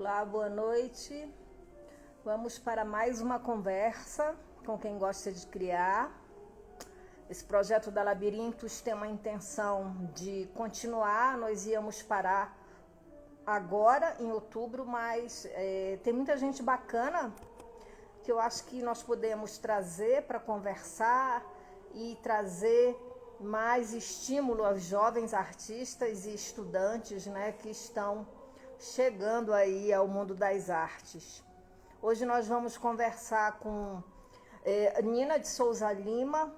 Olá, boa noite. Vamos para mais uma conversa com quem gosta de criar. Esse projeto da Labirintos tem uma intenção de continuar. Nós íamos parar agora, em outubro, mas tem muita gente bacana que eu acho que nós podemos trazer para conversar e trazer mais estímulo aos jovens artistas e estudantes, né, que estão chegando aí ao mundo das artes. Hoje nós vamos conversar com Nina de Souza Lima.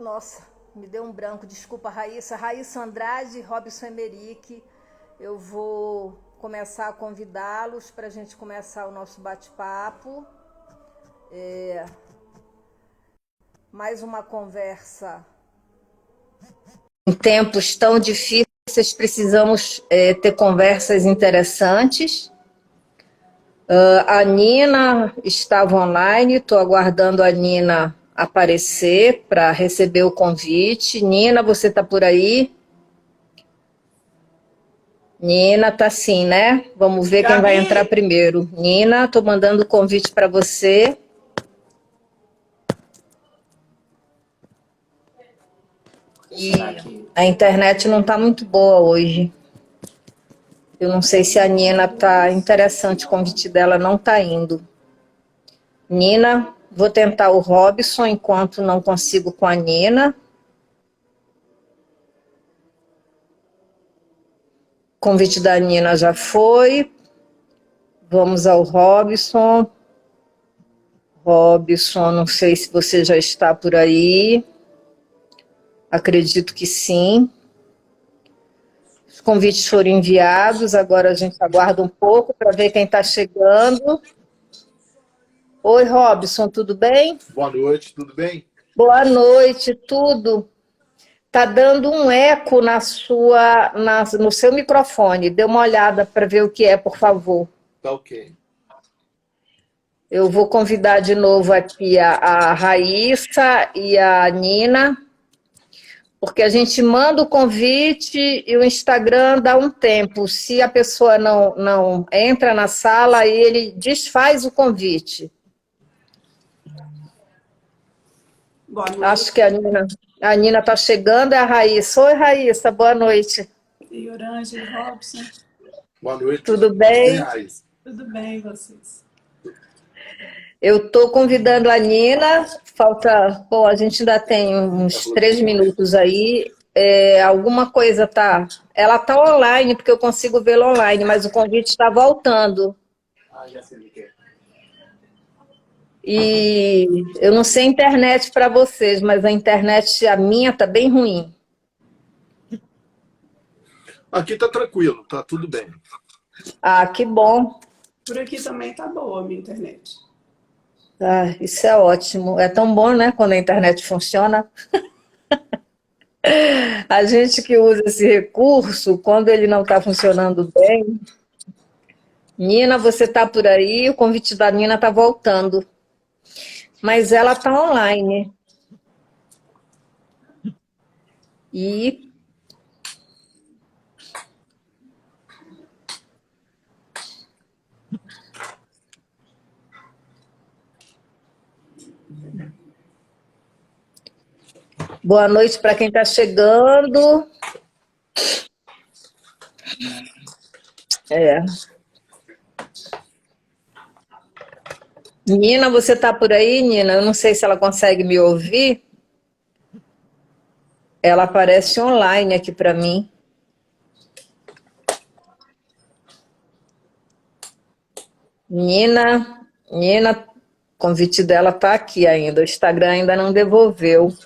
Nossa, me deu um branco, desculpa, Raíssa Andrade e Robson Emerick. Eu vou começar a convidá-los para a gente começar o nosso bate-papo. Mais uma conversa. Em tempos tão difíceis, precisamos ter conversas interessantes. A Nina estava online, estou aguardando a Nina aparecer para receber o convite. Nina, você está por aí? Nina, tá sim, né? Vamos ver quem vai entrar primeiro. Nina, estou mandando o convite para você. E a internet não está muito boa hoje. Eu não sei se a Nina está interessante, o convite dela não está indo. Nina, vou tentar o Robson enquanto não consigo com a Nina. O convite da Nina já foi. Vamos ao Robson. Robson, não sei se você já está por aí. Acredito que sim. Os convites foram enviados, agora a gente aguarda um pouco para ver quem está chegando. Oi, Robson, tudo bem? Boa noite, tudo bem? Boa noite, tudo. Tá dando um eco no seu microfone. Dê uma olhada para ver o que é, por favor. Tá ok. Eu vou convidar de novo aqui a Raíssa e a Nina, porque a gente manda o convite e o Instagram dá um tempo. Se a pessoa não entra na sala, aí ele desfaz o convite. Boa noite. Acho que a Nina está chegando, é a Raíssa. Oi, Raíssa, boa noite. E Orângela, Robson. Boa noite. Tudo bem? Tudo bem, vocês? Eu estou convidando a Nina, bom, a gente ainda tem uns 3 minutos aí, alguma coisa tá, ela está online, porque eu consigo vê-la online, mas o convite está voltando. Já sei o que é. E eu não sei a internet para vocês, mas a internet, a minha, está bem ruim. Aqui tá tranquilo, tá tudo bem. Ah, que bom. Por aqui também tá boa a minha internet. Ah, isso é ótimo. É tão bom, né, quando a internet funciona. A gente que usa esse recurso, quando ele não está funcionando bem... Nina, você está por aí? O convite da Nina está voltando. Mas ela está online. E... Boa noite para quem está chegando. Nina, você está por aí, Nina? Eu não sei se ela consegue me ouvir. Ela aparece online aqui para mim. Nina, o convite dela está aqui ainda. O Instagram ainda não devolveu.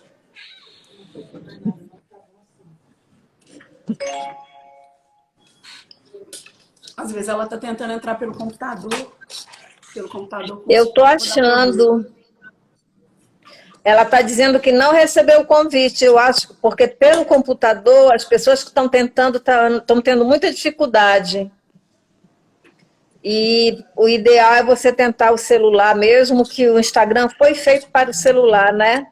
Às vezes ela tá tentando entrar pelo computador. Eu tô achando. Ela está dizendo que não recebeu o convite, eu acho, porque pelo computador as pessoas que estão tentando estão tendo muita dificuldade. E o ideal é você tentar o celular, mesmo que o Instagram foi feito para o celular, né?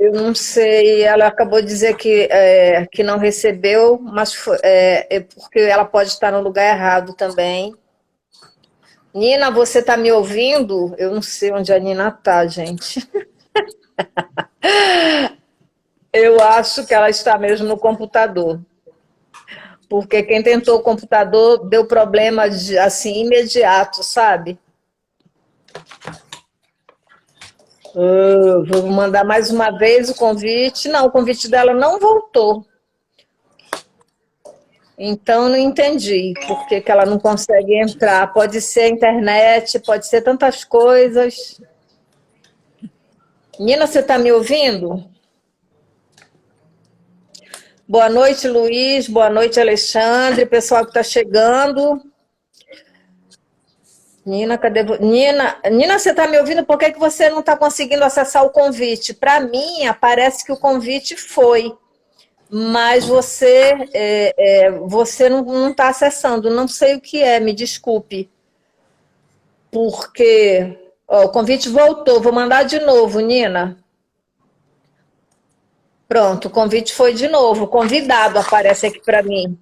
Eu não sei, ela acabou de dizer que não recebeu, mas é porque ela pode estar no lugar errado também. Nina, você está me ouvindo? Eu não sei onde a Nina está, gente. Eu acho que ela está mesmo no computador. Porque quem tentou o computador deu problema assim imediato, sabe? Vou mandar mais uma vez o convite. Não, o convite dela não voltou. Então, não entendi por que ela não consegue entrar. Pode ser a internet, pode ser tantas coisas. Nina, você está me ouvindo? Boa noite, Luiz. Boa noite, Alexandre. Pessoal que está chegando. Nina, cadê você? Nina, você está me ouvindo? Por que você não está conseguindo acessar o convite? Para mim, parece que o convite foi. Mas você não está acessando, não sei o que é, me desculpe. Porque o convite voltou, vou mandar de novo, Nina. Pronto, o convite foi de novo, convidado aparece aqui para mim.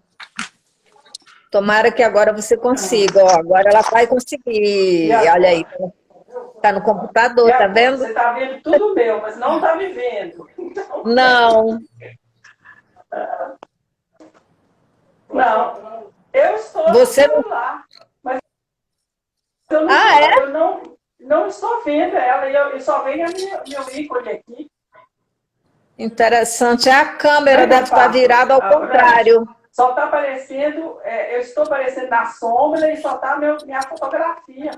Tomara que agora você consiga, agora ela vai conseguir, olha aí, tá no computador, tá vendo? Você está vendo tudo meu, mas não está me vendo. Então... Não. Não, eu estou Você no celular, mas eu não estou vendo ela, eu só vejo meu ícone aqui. Interessante, a câmera deve estar virada ao contrário. Só está aparecendo, eu estou aparecendo na sombra e só está minha fotografia.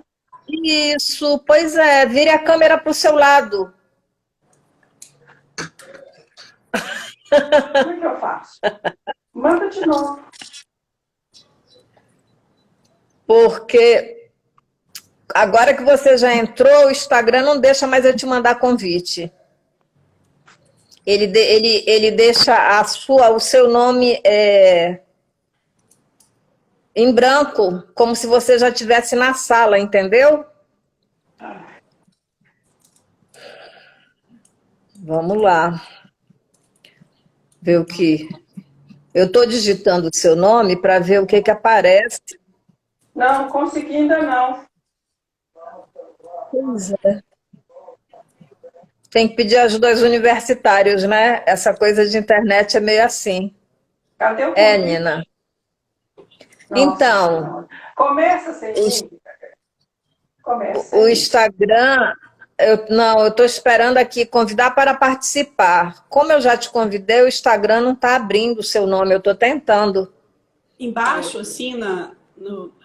Isso, pois é, vire a câmera para o seu lado. Como é que eu faço? Manda de novo. Porque agora que você já entrou, o Instagram não deixa mais eu te mandar convite. Ele deixa o seu nome em branco, como se você já estivesse na sala, entendeu? Vamos lá. Ver o que... Eu estou digitando o seu nome para ver o que aparece. Não consegui ainda não. Pois é. Tem que pedir ajuda aos universitários, né? Essa coisa de internet é meio assim. Cadê o convite? Nina. Nossa, então... senhora. Começa sem mim. Começa. O Instagram... eu estou esperando aqui convidar para participar. Como eu já te convidei, o Instagram não está abrindo o seu nome, eu estou tentando. Embaixo, assim,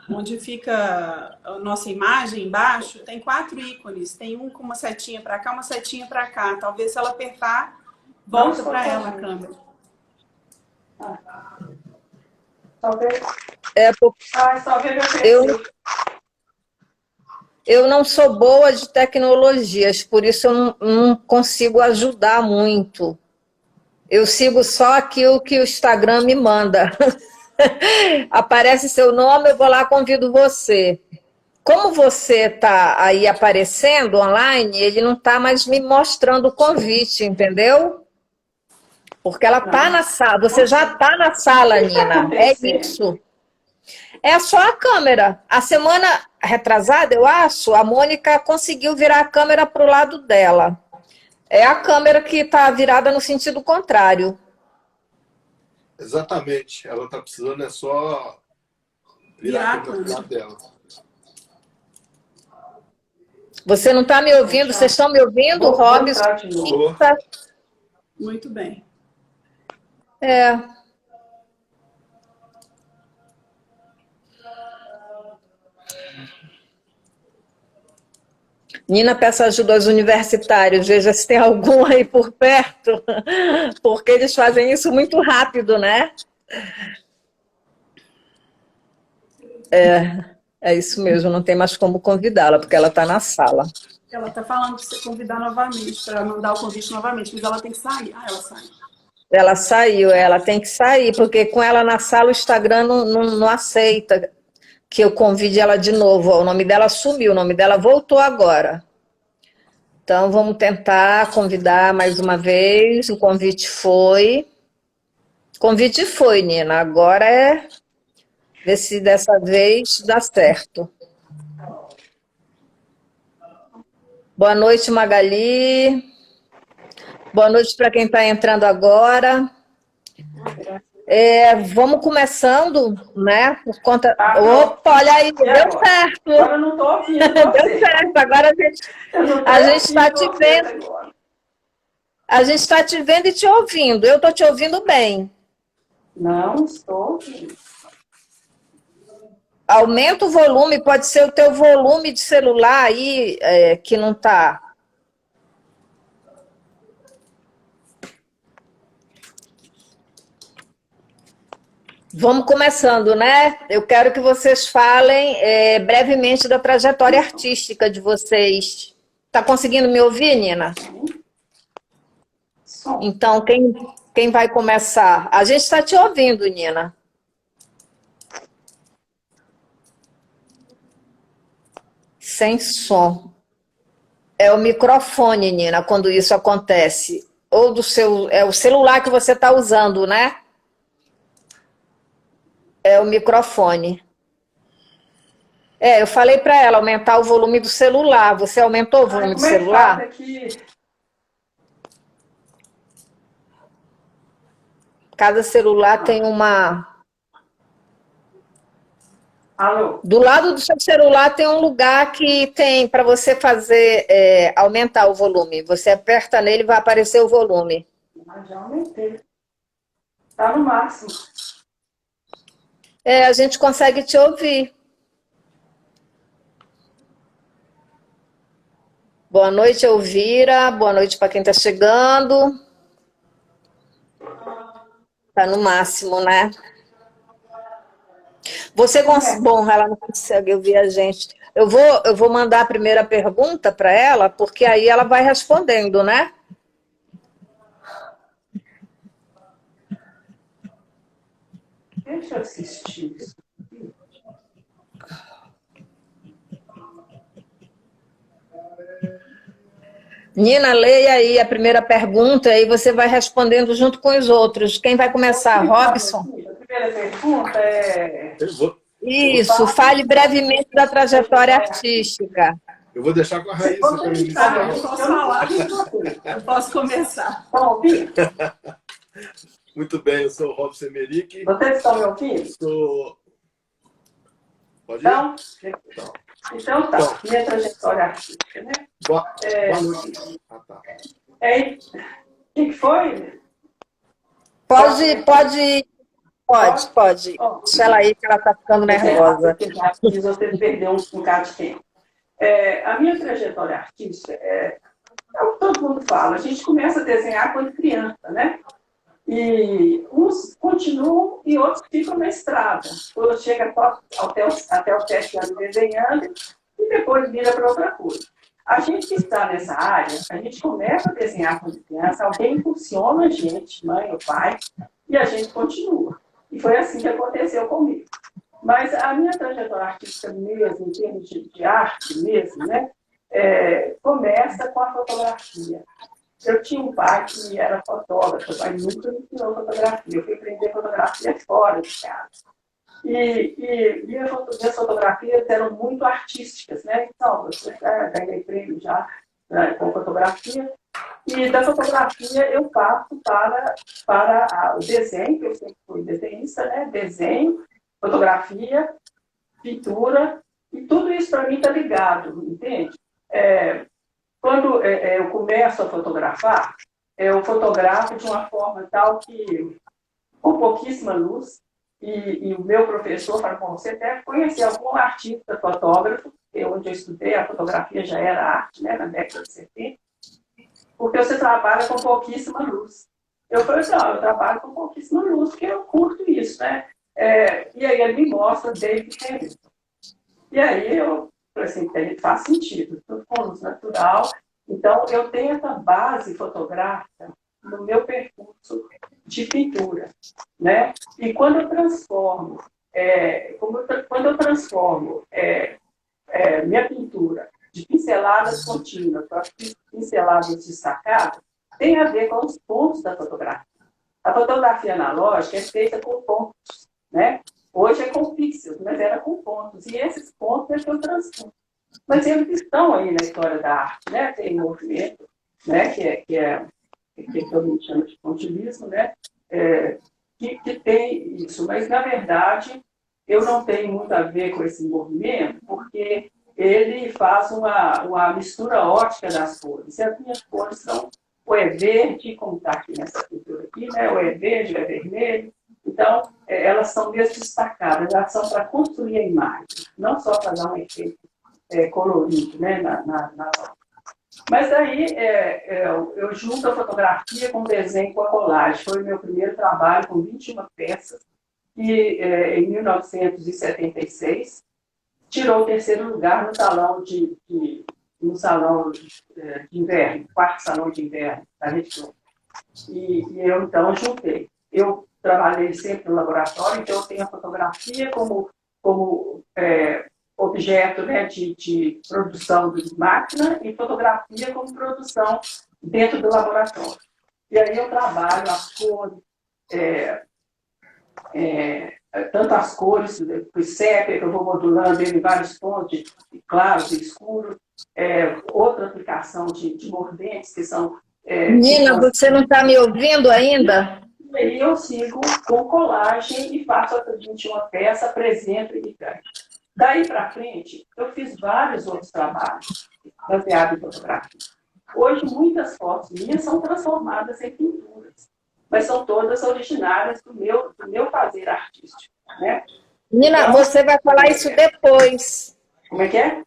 onde fica a nossa imagem, embaixo, tem 4 ícones. Tem um com uma setinha para cá, uma setinha para cá. Talvez se ela apertar, volta para ela a câmera. Só ver. Só ver meu Eu não sou boa de tecnologias, por isso eu não consigo ajudar muito. Eu sigo só aquilo que o Instagram me manda. Aparece seu nome, eu vou lá, convido você. Como você está aí aparecendo online, ele não está mais me mostrando o convite, entendeu? Porque ela está na sala, você já está na sala, Nina. É isso. É só a câmera. A semana retrasada, eu acho, a Mônica conseguiu virar a câmera para o lado dela. É a câmera que está virada no sentido contrário. Exatamente. Ela está precisando só virar a câmera pro lado dela. Você não está me ouvindo? Vocês estão me ouvindo, Robson? Muito bem. Nina, peça ajuda aos universitários, veja se tem algum aí por perto, porque eles fazem isso muito rápido, né? É isso mesmo, não tem mais como convidá-la, porque ela está na sala. Ela está falando para você convidar novamente, para mandar o convite novamente, mas ela tem que sair. Ela sai. Ela saiu, ela tem que sair, porque com ela na sala o Instagram não aceita que eu convide ela de novo. O nome dela sumiu, o nome dela voltou agora. Então, vamos tentar convidar mais uma vez. O convite foi. Convite foi, Nina. Agora é ver se dessa vez dá certo. Boa noite, Magali. Boa noite para quem está entrando agora. Vamos começando, né? Por conta. Opa, olha aí, deu certo. Agora eu não estou ouvindo você. Deu certo, agora a gente está te vendo. A gente está te vendo e te ouvindo. Eu estou te ouvindo bem. Não estou ouvindo. Aumenta o volume, pode ser o teu volume de celular aí que não está. Vamos começando, né? Eu quero que vocês falem brevemente da trajetória artística de vocês. Está conseguindo me ouvir, Nina? Então, quem vai começar? A gente está te ouvindo, Nina. Sem som. É o microfone, Nina, quando isso acontece. Ou é o celular que você está usando, né? É o microfone. Eu falei para ela aumentar o volume do celular. Você aumentou o volume do celular? Cada celular tem uma... Alô? Do lado do seu celular tem um lugar que tem para você fazer aumentar o volume. Você aperta nele e vai aparecer o volume. Mas já aumentei. Está no máximo. A gente consegue te ouvir. Boa noite, Elvira. Boa noite para quem está chegando. Está no máximo, né? Você consegue... Bom, ela não consegue ouvir a gente. Eu vou mandar a primeira pergunta para ela, porque aí ela vai respondendo, né? Deixa eu assistir isso. Nina, leia aí a primeira pergunta e você vai respondendo junto com os outros. Quem vai começar? Robson? A primeira pergunta é... Isso, fale brevemente da trajetória artística. Eu vou deixar com a Raíssa para iniciar. Eu posso falar. Eu posso começar. Muito bem, eu sou o Robson Emerick. Vocês estão me ouvindo? Pode ir? Então tá. Minha trajetória artística, né? Boa noite. Tá. O que foi? Pode. Deixa ela aí que ela está ficando nervosa. Já fiz você perder um bocado de tempo. A minha trajetória artística é o que todo mundo fala. A gente começa a desenhar quando criança, né? E uns continuam e outros ficam na estrada. Quando chega até os 7 anos desenhando e depois vira para outra coisa. A gente que está nessa área, a gente começa a desenhar quando criança, alguém impulsiona a gente, mãe ou pai, e a gente continua. E foi assim que aconteceu comigo. Mas a minha trajetória artística mesmo, em termos de arte mesmo, né, começa com a fotografia. Eu tinha um pai que era fotógrafo, mas nunca me ensinou fotografia. Eu fui aprender fotografia fora de casa. E minhas fotografias eram muito artísticas, né? Então, eu ganhei prêmio já com fotografia. E da fotografia eu passo para o desenho, que eu sempre fui desenhista, né? Desenho, fotografia, pintura, e tudo isso para mim está ligado, entende? Quando eu começo a fotografar, eu fotografo de uma forma tal que, com pouquíssima luz, e o meu professor fala, bom, você deve conhecer algum artista fotógrafo, porque onde eu estudei, a fotografia já era arte, né, na década de 70, porque você trabalha com pouquíssima luz. Eu falei assim, eu trabalho com pouquíssima luz, porque eu curto isso, né? E aí ele me mostra David Henry. E aí eu falei assim, faz sentido, tudo com luz natural. Então, eu tenho essa base fotográfica no meu percurso de pintura, né? E quando eu transformo, minha pintura de pinceladas contínuas para pinceladas destacadas, tem a ver com os pontos da fotografia. A fotografia analógica é feita com pontos, né? Hoje é com pixels, mas era com pontos. E esses pontos é que eu transformo. Mas eles estão aí na história da arte, né? Tem movimento, né? que eu me chamo de pontilismo, né? Que tem isso. Mas, na verdade, eu não tenho muito a ver com esse movimento, porque ele faz uma mistura ótica das cores. E as minhas cores são ou é verde, como está aqui nessa pintura aqui, né? Ou é verde, ou é vermelho. Então, elas são mesmo destacadas, elas são para construir a imagem, não só para dar um efeito colorido, né? Mas aí eu junto a fotografia com o desenho, com a colagem. Foi o meu primeiro trabalho com 21 peças, que em 1976 tirou o terceiro lugar no salão no salão de inverno, quarto salão de inverno da Rede Globo. E eu, então, juntei. Eu trabalhei sempre no laboratório, então eu tenho a fotografia como objeto, né, de produção de máquina e fotografia como produção dentro do laboratório. E aí eu trabalho as cores, tanto as cores, o sépia, que eu vou modulando em vários tons de claros e escuros, outra aplicação de mordentes, que são... Nina, você não está me ouvindo ainda? E aí eu sigo com colagem e faço a 21 peça, apresento e ganho. Daí para frente, eu fiz vários outros trabalhos baseados em fotografia. Hoje, muitas fotos minhas são transformadas em pinturas, mas são todas originárias do meu fazer artístico, né? Nina, então, você vai falar isso depois. Como é que é?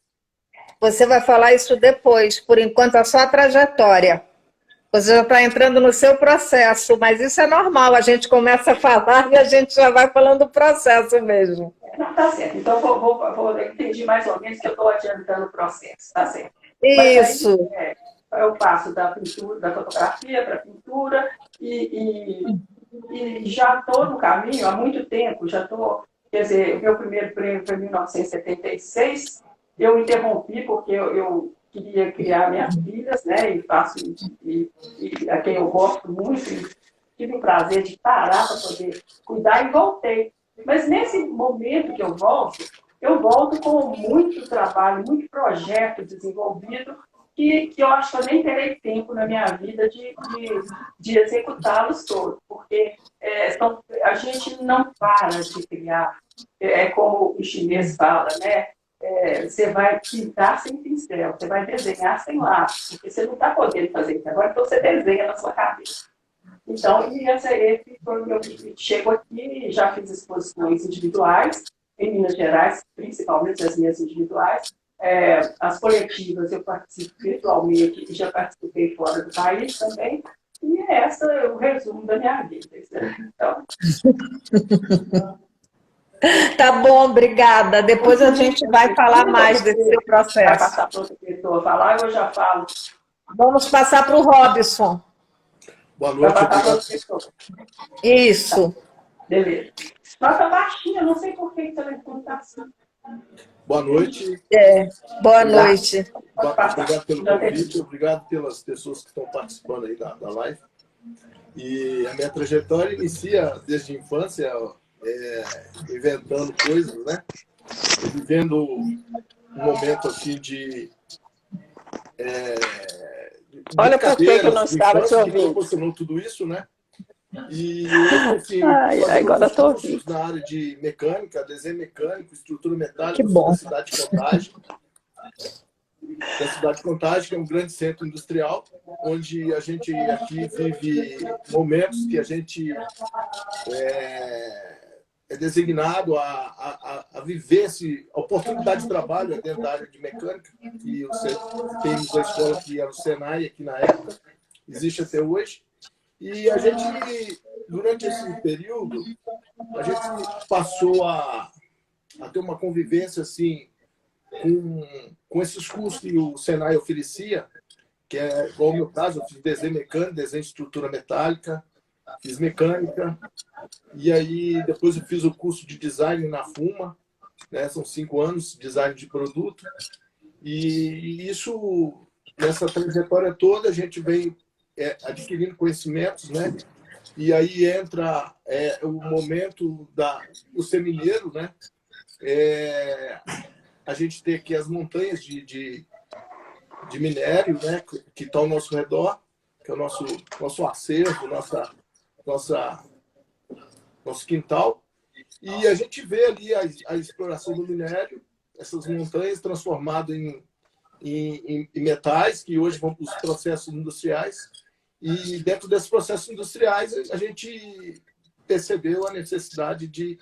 Você vai falar isso depois. Por enquanto, é só a trajetória. Você já está entrando no seu processo, mas isso é normal. A gente começa a falar e a gente já vai falando do processo mesmo. Não, tá certo. Então, vou entendi mais ou menos que eu estou adiantando o processo. Tá certo. Isso. Mas aí, eu passo da pintura, da fotografia para a pintura e já estou no caminho há muito tempo. Já estou, quer dizer, o meu primeiro prêmio foi em 1976. Eu interrompi porque eu queria criar minhas filhas, né? E a quem eu gosto muito. E tive o prazer de parar para poder cuidar e voltei. Mas nesse momento que eu volto com muito trabalho, muito projeto desenvolvido, que eu acho que eu nem terei tempo na minha vida de executá-los todos, porque a gente não para de criar. É como o chinês fala, né? Você vai pintar sem pincel, você vai desenhar sem lápis, porque você não está podendo fazer isso agora, então você desenha na sua cabeça. Então, esse foi o meu objetivo. Chego aqui e já fiz exposições individuais, em Minas Gerais, principalmente as minhas individuais. As coletivas eu participo virtualmente e já participei fora do país também. E esse é o resumo da minha vida. Então... Tá bom, obrigada. Depois a gente vai falar mais desse seu processo. Vai passar para outra pessoa falar, eu já falo. Vamos passar para o Robson. Boa noite. Isso. Tá. Beleza. Nossa, baixinha, não sei por que o telefone está assim. Boa noite. Boa noite. Obrigado pelo convite, obrigado pelas pessoas que estão participando aí da live. E a minha trajetória inicia desde a infância, inventando coisas, né? Vivendo um momento assim de olha por que eu não estava te ouvindo. Que proporcionou tudo isso, né? E assim, agora estou ouvindo. Na área de mecânica, desenho mecânico, estrutura metálica, que bom. Da cidade de Contagem. Da cidade de Contagem, que é um grande centro industrial, onde a gente aqui vive momentos que a gente é designado a viver a oportunidade de trabalho dentro da área de mecânica, que você tem uma escola que era o Senai aqui na época, existe até hoje. E a gente, durante esse período, a gente passou a ter uma convivência assim, com esses cursos que o Senai oferecia, que é igual ao meu caso, eu fiz desenho mecânico, desenho de estrutura metálica, fiz mecânica, e aí depois eu fiz o curso de design na FUMA, né? São 5 anos, design de produto, E isso, nessa trajetória toda, a gente vem adquirindo conhecimentos, né? E aí entra o momento do ser mineiro, né? A gente tem aqui as montanhas de minério, né? Que estão ao nosso redor, que é o nosso acervo, nosso quintal. E a gente vê ali a exploração do minério, essas montanhas transformadas em metais, que hoje vão para os processos industriais. E dentro desses processos industriais, a gente percebeu a necessidade de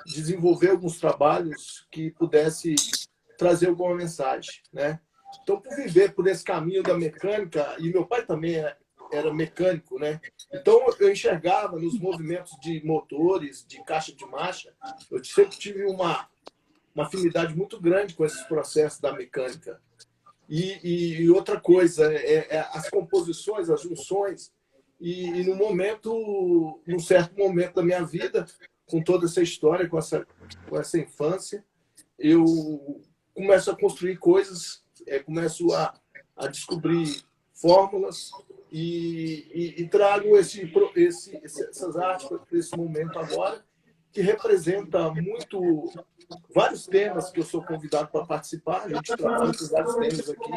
desenvolver alguns trabalhos que pudesse trazer alguma mensagem, né? Então, por viver por esse caminho da mecânica, e meu pai também era mecânico, né? Então, eu enxergava nos movimentos de motores, de caixa de marcha, eu sempre tive uma afinidade muito grande com esses processos da mecânica. E outra coisa, as composições, as junções, e num certo momento da minha vida, com toda essa história, com essa infância, eu começo a construir coisas, começo a descobrir fórmulas e trago essas artes para esse momento agora, que representa muito vários temas que eu sou convidado para participar. A gente trabalha com vários temas aqui.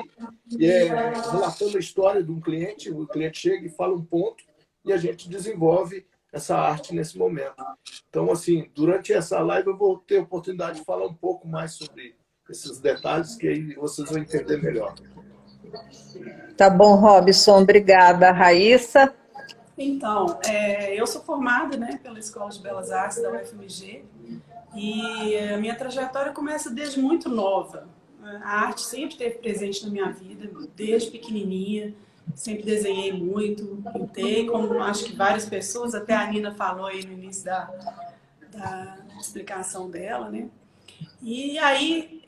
E relatando a história de um cliente, o cliente chega e fala um ponto e a gente desenvolve essa arte nesse momento. Então, assim, durante essa live eu vou ter a oportunidade de falar um pouco mais sobre esses detalhes, que aí vocês vão entender melhor. Tá bom, Robson. Obrigada, Raíssa. Então, eu sou formada, né, pela Escola de Belas Artes da UFMG e a minha trajetória começa desde muito nova. A arte sempre esteve presente na minha vida, desde pequenininha. Sempre desenhei muito, pintei, como acho que várias pessoas, até a Nina falou aí no início da explicação dela, né? E aí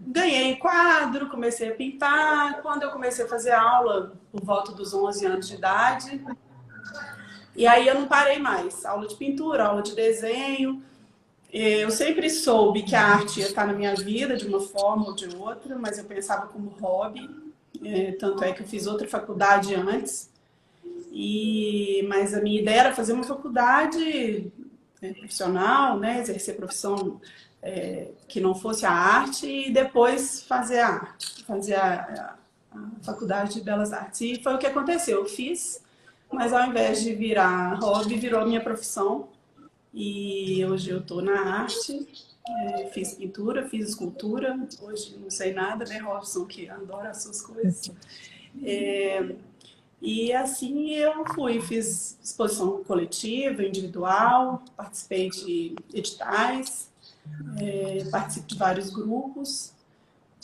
ganhei quadro, comecei a pintar. Quando eu comecei a fazer aula, por volta dos 11 anos de idade, e aí eu não parei mais. Aula de pintura, aula de desenho. Eu sempre soube que a arte ia estar na minha vida de uma forma ou de outra, mas eu pensava como hobby. Tanto é que eu fiz outra faculdade antes, mas a minha ideia era fazer uma faculdade profissional, né, exercer profissão que não fosse a arte e depois fazer a arte, fazer a faculdade de Belas Artes. E foi o que aconteceu, eu fiz, mas ao invés de virar hobby, virou minha profissão e hoje eu estou na arte. Fiz pintura, fiz escultura, hoje não sei nada, né, Robson, que adora as suas coisas. E assim eu fiz exposição coletiva, individual, participei de editais, participo de vários grupos,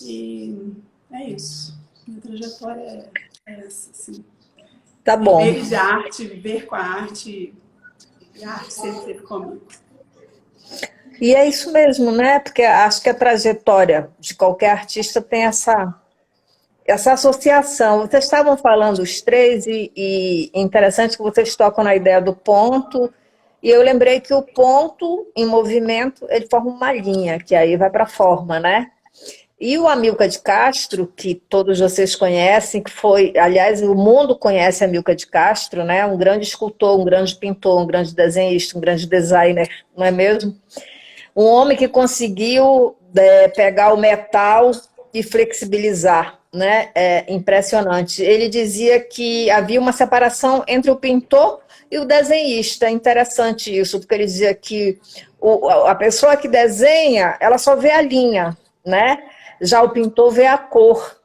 e é isso. Minha trajetória é essa, assim. Tá bom. Viver de arte, viver com a arte, e a arte sempre esteve comigo. E é isso mesmo, né? Porque acho que a trajetória de qualquer artista tem essa associação. Vocês estavam falando os três e interessante que vocês tocam na ideia do ponto, e eu lembrei que o ponto em movimento, ele forma uma linha, que aí vai para a forma, né? E o Amilcar de Castro, que todos vocês conhecem, que foi, aliás, o mundo conhece Amilcar de Castro, né? Um grande escultor, um grande pintor, um grande desenhista, um grande designer, não é mesmo? Um homem que conseguiu pegar o metal e flexibilizar, né? É impressionante. Ele dizia que havia uma separação entre o pintor e o desenhista. Interessante isso, porque ele dizia que a pessoa que desenha, ela só vê a linha, né? Já o pintor vê a cor.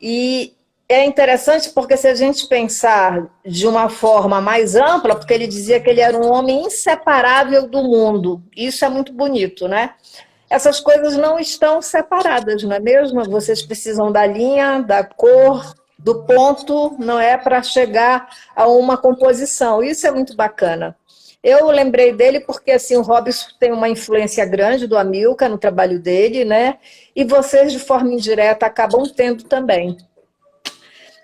E é interessante porque se a gente pensar de uma forma mais ampla, porque ele dizia que ele era um homem inseparável do mundo. Isso é muito bonito, né? Essas coisas não estão separadas, não é mesmo? Vocês precisam da linha, da cor, do ponto, não é, para chegar a uma composição. Isso é muito bacana. Eu lembrei dele porque assim, o Robson tem uma influência grande do Amilcar no trabalho dele, né? E vocês, de forma indireta, acabam tendo também.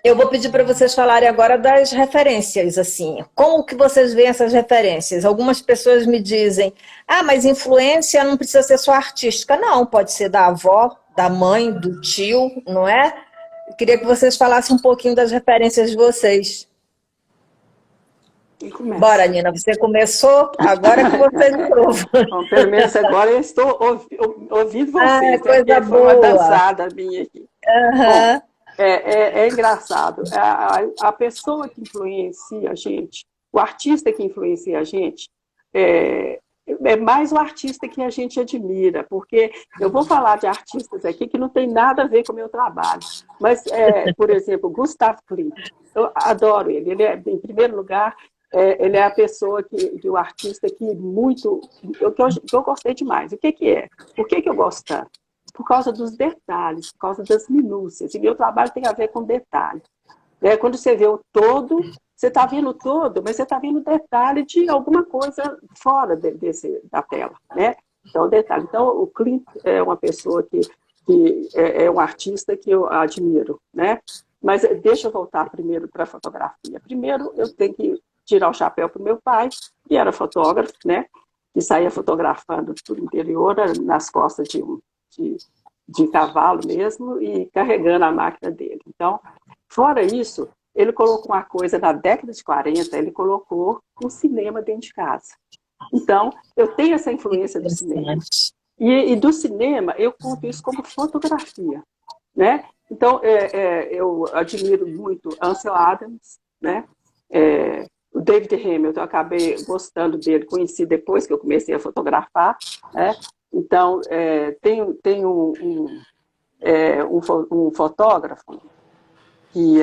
Eu vou pedir para vocês falarem agora das referências, assim. Como que vocês veem essas referências? Algumas pessoas me dizem, mas influência não precisa ser só artística. Não, pode ser da avó, da mãe, do tio, não é? Eu queria que vocês falassem um pouquinho das referências de vocês. Quem começa? Bora, Nina, você começou, agora que você entrou. Bom, pelo menos agora eu estou ouvindo vocês, Coisa porque foi uma boa. dançada minha aqui. Aham. Bom, é engraçado. A pessoa que influencia a gente, o artista que influencia a gente, é mais o artista que a gente admira, porque eu vou falar de artistas aqui que não tem nada a ver com o meu trabalho. Mas, por exemplo, Gustav Klimt, eu adoro ele. Ele é, em primeiro lugar, ele é a pessoa o artista que eu gostei demais. O que é? Por que eu gosto tanto? Por causa dos detalhes, por causa das minúcias. E meu trabalho tem a ver com detalhe. Quando você vê o todo, você está vendo o todo, mas você está vendo o detalhe de alguma coisa fora da tela, né? Então, detalhe. Então, o Klimt é uma pessoa que é um artista que eu admiro, né? Mas deixa eu voltar primeiro para a fotografia. Primeiro, eu tenho que tirar o chapéu para o meu pai, que era fotógrafo, né? Que saía fotografando tudo o interior, nas costas de cavalo mesmo, e carregando a máquina dele. Então, fora isso, ele colocou uma coisa, na década de 40, ele colocou um cinema dentro de casa. Então, eu tenho essa influência do cinema. E do cinema, eu conto isso como fotografia, né? Então, eu admiro muito Ansel Adams, né? O David Hamilton, eu acabei gostando dele, conheci depois que eu comecei a fotografar, né? Então, tem um fotógrafo que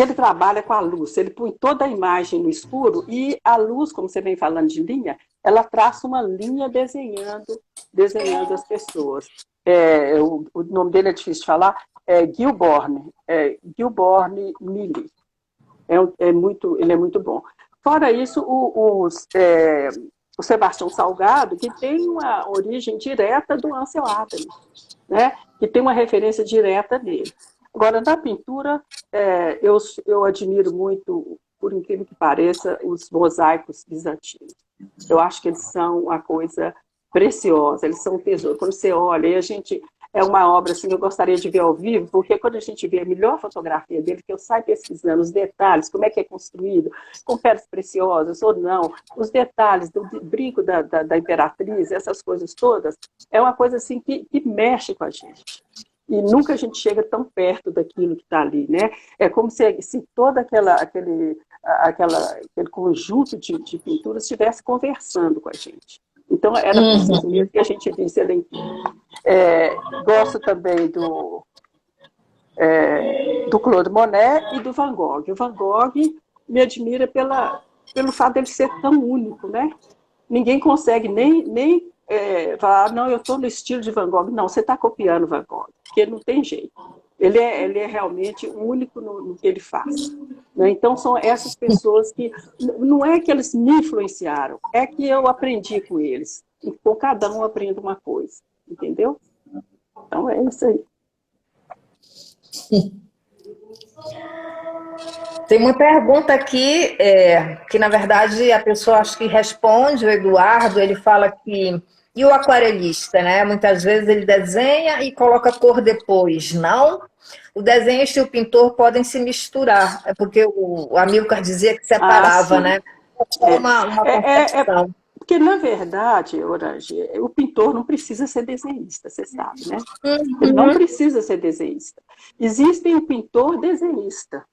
ele trabalha com a luz, ele põe toda a imagem no escuro e a luz, como você vem falando de linha, ela traça uma linha desenhando as pessoas. O nome dele é difícil de falar, Gilborne Millie. Ele é muito bom. Fora isso, o Sebastião Salgado, que tem uma origem direta do Ansel Adams, né? Que tem uma referência direta dele. Agora, na pintura, eu admiro muito, por incrível que pareça, os mosaicos bizantinos. Eu acho que eles são uma coisa preciosa, eles são um tesouro. Quando você olha, é uma obra assim, que eu gostaria de ver ao vivo, porque quando a gente vê a melhor fotografia dele, que eu saio pesquisando os detalhes, como é que é construído, com pedras preciosas ou não, os detalhes do brinco da imperatriz, essas coisas todas, é uma coisa assim que mexe com a gente. E nunca a gente chega tão perto daquilo que está ali, né? É como se todo aquele conjunto de pinturas estivesse conversando com a gente. Então, era preciso mesmo que a gente visse ele em gosto também do Claude Monet e do Van Gogh. O Van Gogh me admira pelo fato dele ser tão único, né? Ninguém consegue nem falar, não, eu estou no estilo de Van Gogh. Não, você está copiando Van Gogh, porque não tem jeito. Ele é realmente único no que ele faz. Né? Então, são essas pessoas que... Não é que eles me influenciaram, é que eu aprendi com eles. E com cada um aprendo uma coisa. Entendeu? Então, é isso aí. Tem uma pergunta aqui, que na verdade a pessoa acho que responde, o Eduardo, ele fala que... E o aquarelista, né? Muitas vezes ele desenha e coloca cor depois, não? O desenhista e o pintor podem se misturar, é porque o Amilcar dizia que separava, né? Uma concepção. Porque, na verdade, Orange, o pintor não precisa ser desenhista, você sabe, né? Ele não precisa ser desenhista. Existe o pintor desenhista.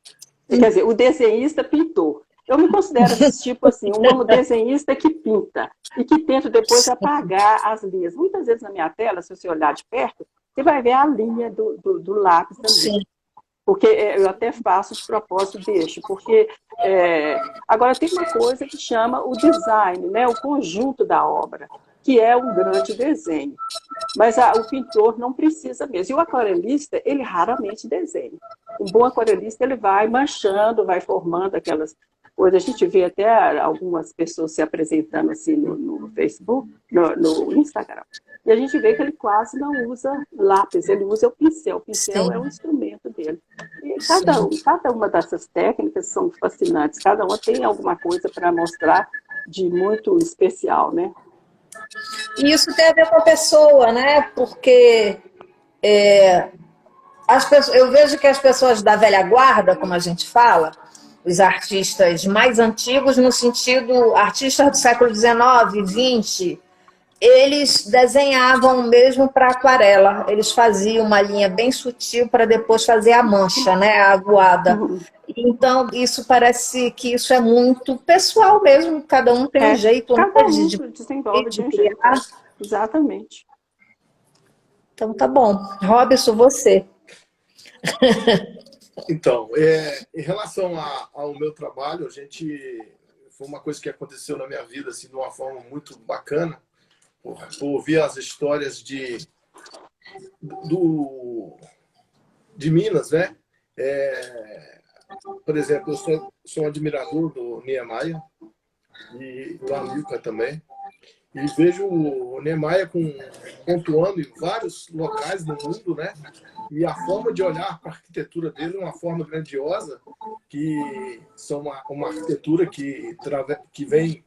Quer dizer, o desenhista pintor. Eu me considero tipo assim, um desenhista que pinta e que tenta depois apagar as linhas. Muitas vezes na minha tela, se você olhar de perto, você vai ver a linha do lápis também. Porque eu até faço de propósito, deixo. Porque agora tem uma coisa que chama o design, né? O conjunto da obra, que é um grande desenho. Mas o pintor não precisa mesmo. E o aquarelista, ele raramente desenha. Um bom aquarelista, ele vai manchando, vai formando aquelas coisas. A gente vê até algumas pessoas se apresentando assim no Facebook, no Instagram. E a gente vê que ele quase não usa lápis, ele usa o pincel. O pincel Sim. é um instrumento dele. E cada uma dessas técnicas são fascinantes. Cada uma tem alguma coisa para mostrar de muito especial, né? E isso tem a ver com a pessoa, né? Porque eu vejo que as pessoas da velha guarda, como a gente fala, os artistas mais antigos, no sentido artistas do século XIX, XX, eles desenhavam mesmo para aquarela. Eles faziam uma linha bem sutil para depois fazer a mancha, né? A aguada. Então, isso parece que isso é muito pessoal mesmo. Cada um tem um jeito, né, Cada um de desenvolve de um criar. jeito. Exatamente. Então, tá bom. Robson, você. Então, em relação ao meu trabalho, foi uma coisa que aconteceu na minha vida assim, de uma forma muito bacana, por ouvir as histórias de Minas, né? Por exemplo, eu sou um admirador do Niemeyer e do Amilcar também. E vejo o Niemeyer pontuando em vários locais do mundo, né? E a forma de olhar para a arquitetura dele é uma forma grandiosa, que são uma arquitetura que vem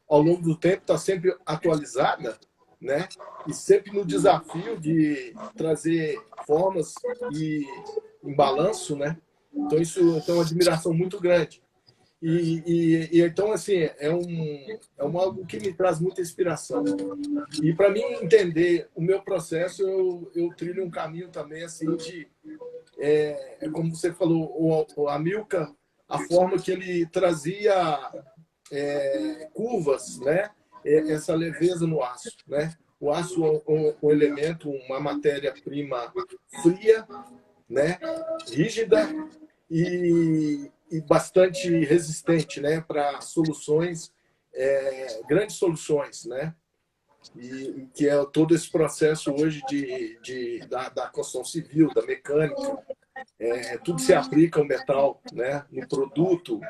ao longo do tempo, está sempre atualizada, né? E sempre no desafio de trazer formas em balanço, né? Então isso tem uma admiração muito grande. E então, assim, é algo que me traz muita inspiração. E para mim entender o meu processo, eu trilho um caminho também, assim, como você falou, o Amilcar, a forma que ele trazia curvas, né? Essa leveza no aço, né? O aço é um elemento, uma matéria-prima fria, né? Rígida e bastante resistente, né, para soluções, grandes soluções, né, e que é todo esse processo hoje da construção civil, da mecânica, tudo se aplica ao metal, né, no produto,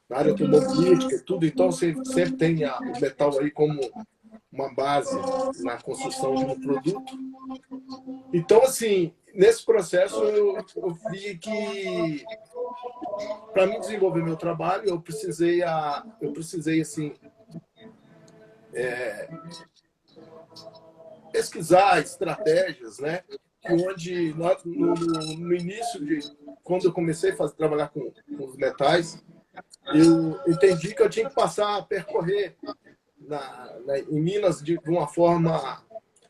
na área automobilística, tudo. Então sempre tem o metal aí como uma base na construção de um produto. Então, assim, nesse processo eu vi que para mim desenvolver meu trabalho eu precisei assim pesquisar estratégias, né? Onde no início quando eu comecei a trabalhar com os metais, eu entendi que eu tinha que passar a percorrer em Minas de uma forma,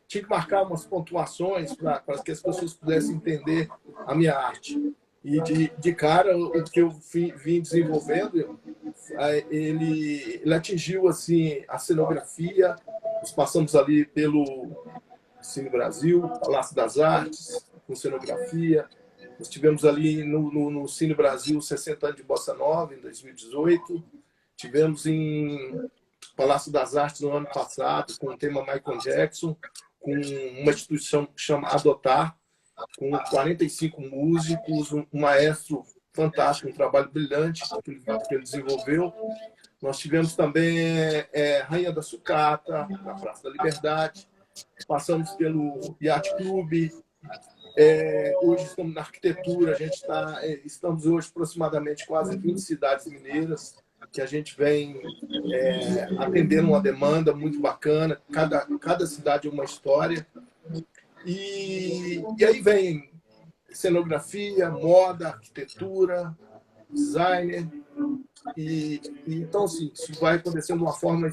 tinha que marcar umas pontuações para que as pessoas pudessem entender a minha arte. E de cara, o que eu vim desenvolvendo, ele atingiu assim a cenografia. Nós passamos ali pelo Cine Brasil, Palácio das Artes, com cenografia. Nós tivemos ali no Cine Brasil 60 anos de Bossa Nova, em 2018. Tivemos em Palácio das Artes no ano passado, com o tema Michael Jackson, com uma instituição chamada Adotar, com 45 músicos, um maestro fantástico, um trabalho brilhante que ele desenvolveu. Nós tivemos também Rainha da Sucata, na Praça da Liberdade. Passamos pelo Yacht Club. Hoje estamos na arquitetura. Estamos hoje aproximadamente quase 20 cidades mineiras, que a gente vem atendendo uma demanda muito bacana. Cada cidade é uma história. E aí vem cenografia, moda, arquitetura, designer. Então, assim, isso vai acontecendo de uma forma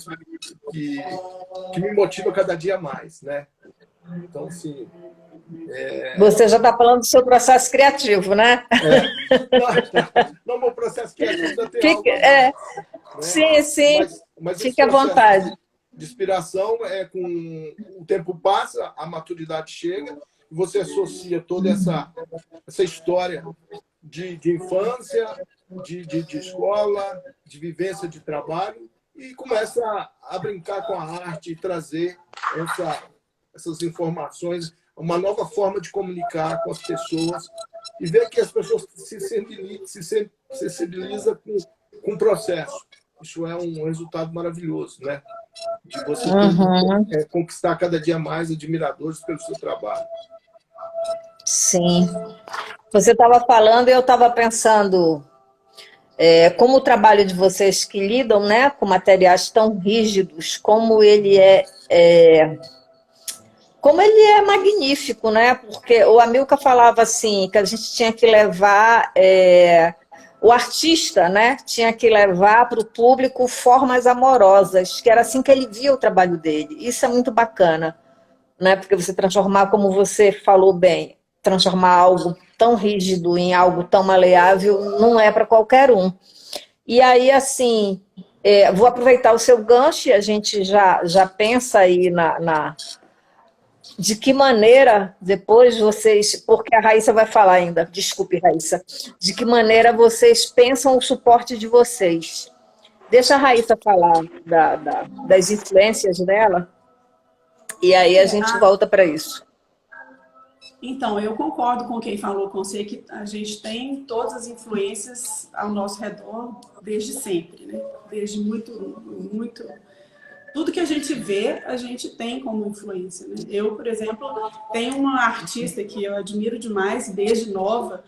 que me motiva cada dia mais, né? Então, assim... Você já está falando do seu processo criativo, né? Não, meu processo criativo ainda tem algo, né? Sim. Mas fique à vontade. De inspiração com o tempo passa, a maturidade chega, você associa toda essa história de infância, de escola, de vivência de trabalho, e começa a brincar com a arte e trazer essas informações, uma nova forma de comunicar com as pessoas e ver que as pessoas se sensibilizam com o processo. Isso é um resultado maravilhoso, né? De você conquistar cada dia mais admiradores pelo seu trabalho. Sim. Você estava falando e eu estava pensando, como o trabalho de vocês que lidam, né, com materiais tão rígidos, como ele é magnífico, né? Porque o Amilcar falava assim, que a gente tinha que levar, o artista, né, tinha que levar para o público formas amorosas, que era assim que ele via o trabalho dele. Isso é muito bacana, né? Porque você transformar, como você falou bem, transformar algo tão rígido em algo tão maleável não é para qualquer um. E aí, assim, vou aproveitar o seu gancho e a gente já pensa aí de que maneira depois vocês, porque a Raíssa vai falar ainda, desculpe, Raíssa, de que maneira vocês pensam o suporte de vocês. Deixa a Raíssa falar das influências dela e aí a gente volta para isso. Então, eu concordo com quem falou com você que a gente tem todas as influências ao nosso redor desde sempre, né? Desde muito... Tudo que a gente vê, a gente tem como influência, né? Eu, por exemplo, tenho uma artista que eu admiro demais, desde nova,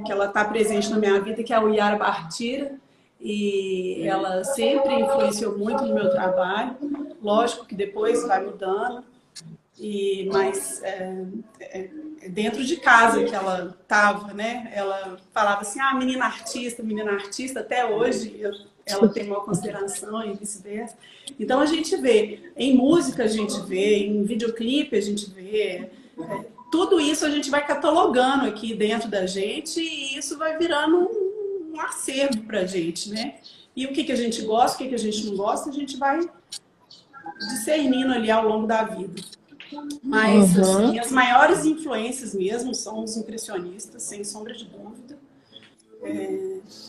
que ela está presente na minha vida, que é a Yara Bartira, e ela sempre influenciou muito no meu trabalho. Lógico que depois vai mudando, mas dentro de casa que ela estava, né? Ela falava assim, menina artista, até hoje ela tem uma consideração e vice-versa. Então a gente vê, em música a gente vê, em videoclipe a gente vê, tudo isso a gente vai catalogando aqui dentro da gente e isso vai virando um acervo pra gente, né? E o que a gente gosta, o que a gente não gosta, a gente vai discernindo ali ao longo da vida. Mas assim, as maiores influências mesmo são os impressionistas, sem sombra de dúvida,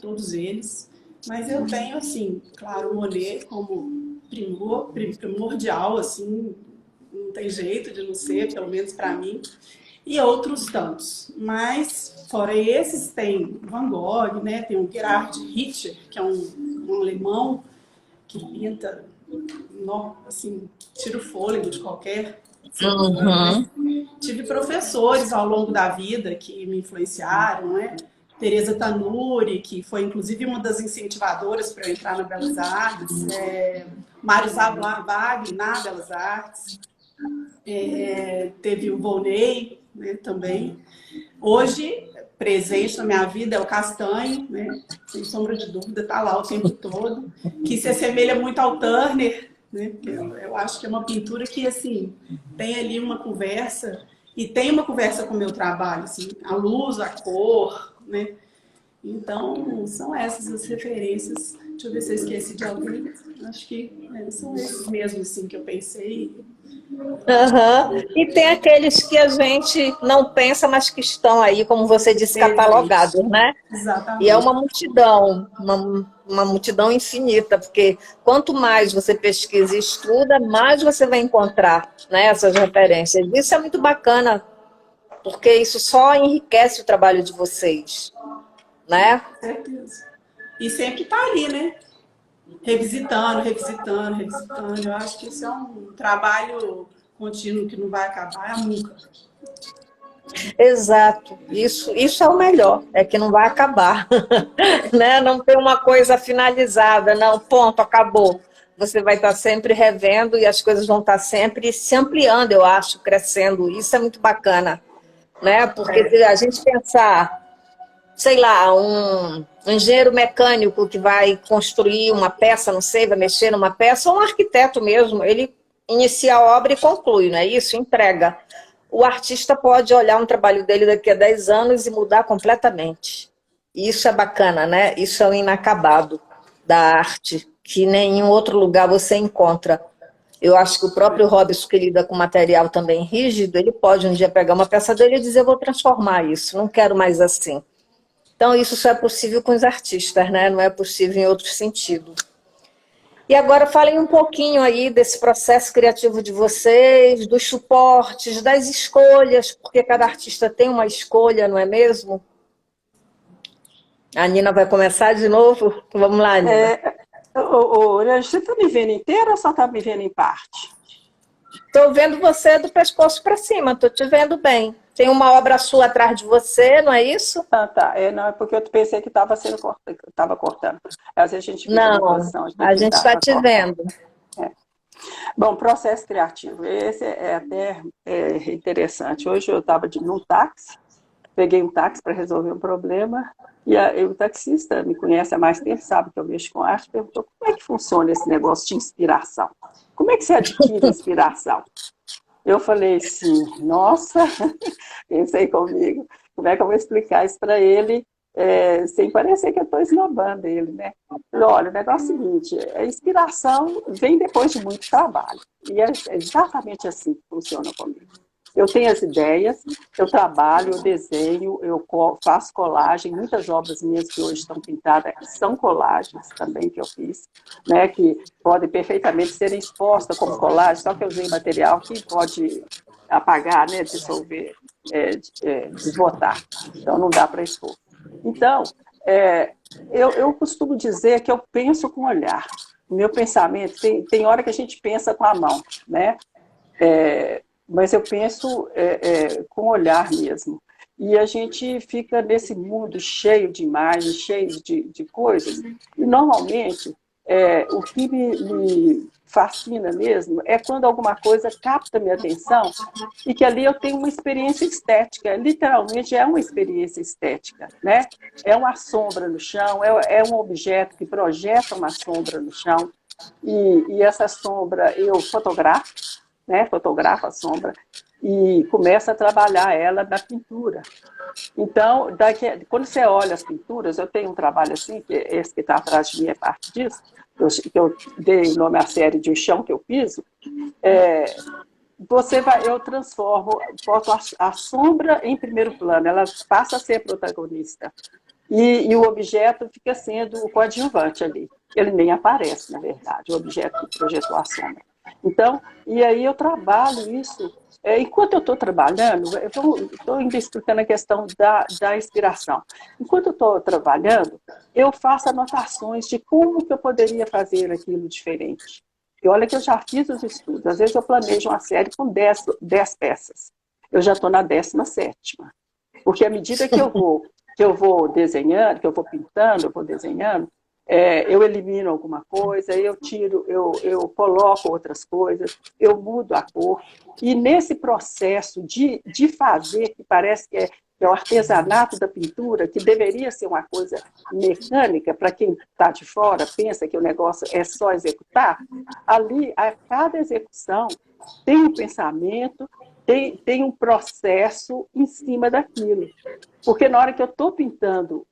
todos eles. Mas eu tenho, assim, claro, o Monet como primordial, assim, não tem jeito de não ser, pelo menos para mim, e outros tantos. Mas, fora esses, tem Van Gogh, né? Tem o Gerhard Richter, que é um alemão que pinta, assim, tira o fôlego de qualquer... Tive professores ao longo da vida que me influenciaram, né? Teresa Tanuri, que foi inclusive uma das incentivadoras para eu entrar na Belas Artes, Mário Zavagli na Belas Artes, teve o Volney, né, também. Hoje, presente na minha vida é o Castanho, né? Sem sombra de dúvida, está lá o tempo todo, que se assemelha muito ao Turner, né? Eu acho que é uma pintura que, assim, tem ali uma conversa, e tem uma conversa com o meu trabalho, assim, a luz, a cor, né? Então, são essas as referências. Deixa eu ver se eu esqueci de alguém. Acho que são esses mesmos, assim, que eu pensei. E tem aqueles que a gente não pensa, mas que estão aí, como você disse, catalogados, né? Exatamente. E é uma multidão, uma multidão infinita, porque quanto mais você pesquisa e estuda, mais você vai encontrar, né, essas referências. Isso é muito bacana, porque isso só enriquece o trabalho de vocês, né? Com certeza. E sempre está ali, né? Revisitando. Eu acho que isso é um trabalho contínuo que não vai acabar nunca. Exato. Isso é o melhor, é que não vai acabar. Né? Não tem uma coisa finalizada, não, ponto, acabou. Você vai estar sempre revendo e as coisas vão estar sempre se ampliando, eu acho, crescendo. Isso é muito bacana, né? Porque se a gente pensar, sei lá, um engenheiro mecânico que vai construir uma peça, não sei, vai mexer numa peça, ou um arquiteto mesmo, ele inicia a obra e conclui, não é isso? Entrega. O artista pode olhar um trabalho dele daqui a 10 anos e mudar completamente. E isso é bacana, né? Isso é o inacabado da arte, que nem em outro lugar você encontra. Eu acho que o próprio Robson, que lida com material também rígido, ele pode um dia pegar uma peça dele e dizer, eu vou transformar isso, não quero mais assim. Então, isso só é possível com os artistas, né? Não é possível em outro sentido. E agora falem um pouquinho aí desse processo criativo de vocês, dos suportes, das escolhas, porque cada artista tem uma escolha, não é mesmo? A Nina vai começar de novo? Vamos lá, Nina. Você está me vendo inteira ou só está me vendo em parte? Estou vendo você do pescoço para cima, estou te vendo bem. Tem uma obra sua atrás de você, não é isso? Ah, tá. Não, é porque eu pensei que estava cortando. Às vezes a gente fica numa Não, posição de a que gente está está te cortando. vendo. Bom, processo criativo. Esse é até interessante. Hoje eu estava num táxi, peguei um táxi para resolver um problema, e o taxista me conhece há mais tempo, sabe que eu mexo com arte, perguntou como é que funciona esse negócio de inspiração? Como é que você adquire inspiração? Eu falei assim, nossa, pensei comigo, como é que eu vou explicar isso para ele, sem parecer que eu estou esnobando ele, né? Falei, olha, o negócio é o seguinte, a inspiração vem depois de muito trabalho, e é exatamente assim que funciona comigo. Eu tenho as ideias, eu trabalho, eu desenho, eu faço colagem, muitas obras minhas que hoje estão pintadas são colagens também que eu fiz, né, que podem perfeitamente ser expostas como colagem, só que eu usei material que pode apagar, né, dissolver, desbotar, então não dá para expor. Então, eu costumo dizer que eu penso com o olhar. Meu pensamento, tem hora que a gente pensa com a mão, né? Mas eu penso com olhar mesmo. E a gente fica nesse mundo cheio de imagens, cheio de coisas. E, normalmente, o que me fascina mesmo é quando alguma coisa capta minha atenção e que ali eu tenho uma experiência estética. Literalmente, é uma experiência estética, né? É uma sombra no chão, é um objeto que projeta uma sombra no chão. E essa sombra eu fotografo, né, fotografa a sombra e começa a trabalhar ela na pintura. Então, quando você olha as pinturas, eu tenho um trabalho assim, que esse que está atrás de mim é parte disso, que eu dei o nome à série de O Chão que eu piso, eu transformo, boto a sombra em primeiro plano, ela passa a ser protagonista. E o objeto fica sendo o coadjuvante ali. Ele nem aparece, na verdade, o objeto que projetou a sombra. Então, e aí eu trabalho isso. Enquanto eu estou trabalhando, eu estou ainda explicando a questão da inspiração. Enquanto eu estou trabalhando, eu faço anotações de como que eu poderia fazer aquilo diferente. E olha que eu já fiz os estudos. Às vezes eu planejo uma série com 10 peças. Eu já estou na 17ª. Porque à medida que eu vou desenhando, que eu vou pintando, eu vou desenhando, eu elimino alguma coisa, eu tiro, eu coloco outras coisas, eu mudo a cor. E nesse processo de fazer, que parece que é o artesanato da pintura, que deveria ser uma coisa mecânica, para quem está de fora, pensa que o negócio é só executar, ali, a cada execução, tem um pensamento, tem um processo em cima daquilo. Porque na hora que eu estou pintando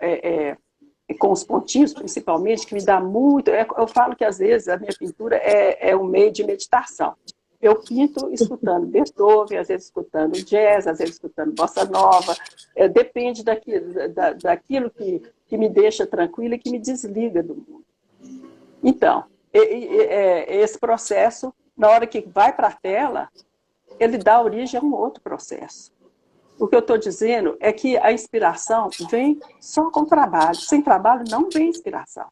com os pontinhos, principalmente, que me dá muito... eu falo que, às vezes, a minha pintura é um meio de meditação. Eu pinto escutando Beethoven, às vezes escutando jazz, às vezes escutando bossa nova. Depende daquilo que me deixa tranquila e que me desliga do mundo. Então, esse processo, na hora que vai para a tela, ele dá origem a um outro processo. O que eu estou dizendo é que a inspiração vem só com trabalho. Sem trabalho não vem inspiração.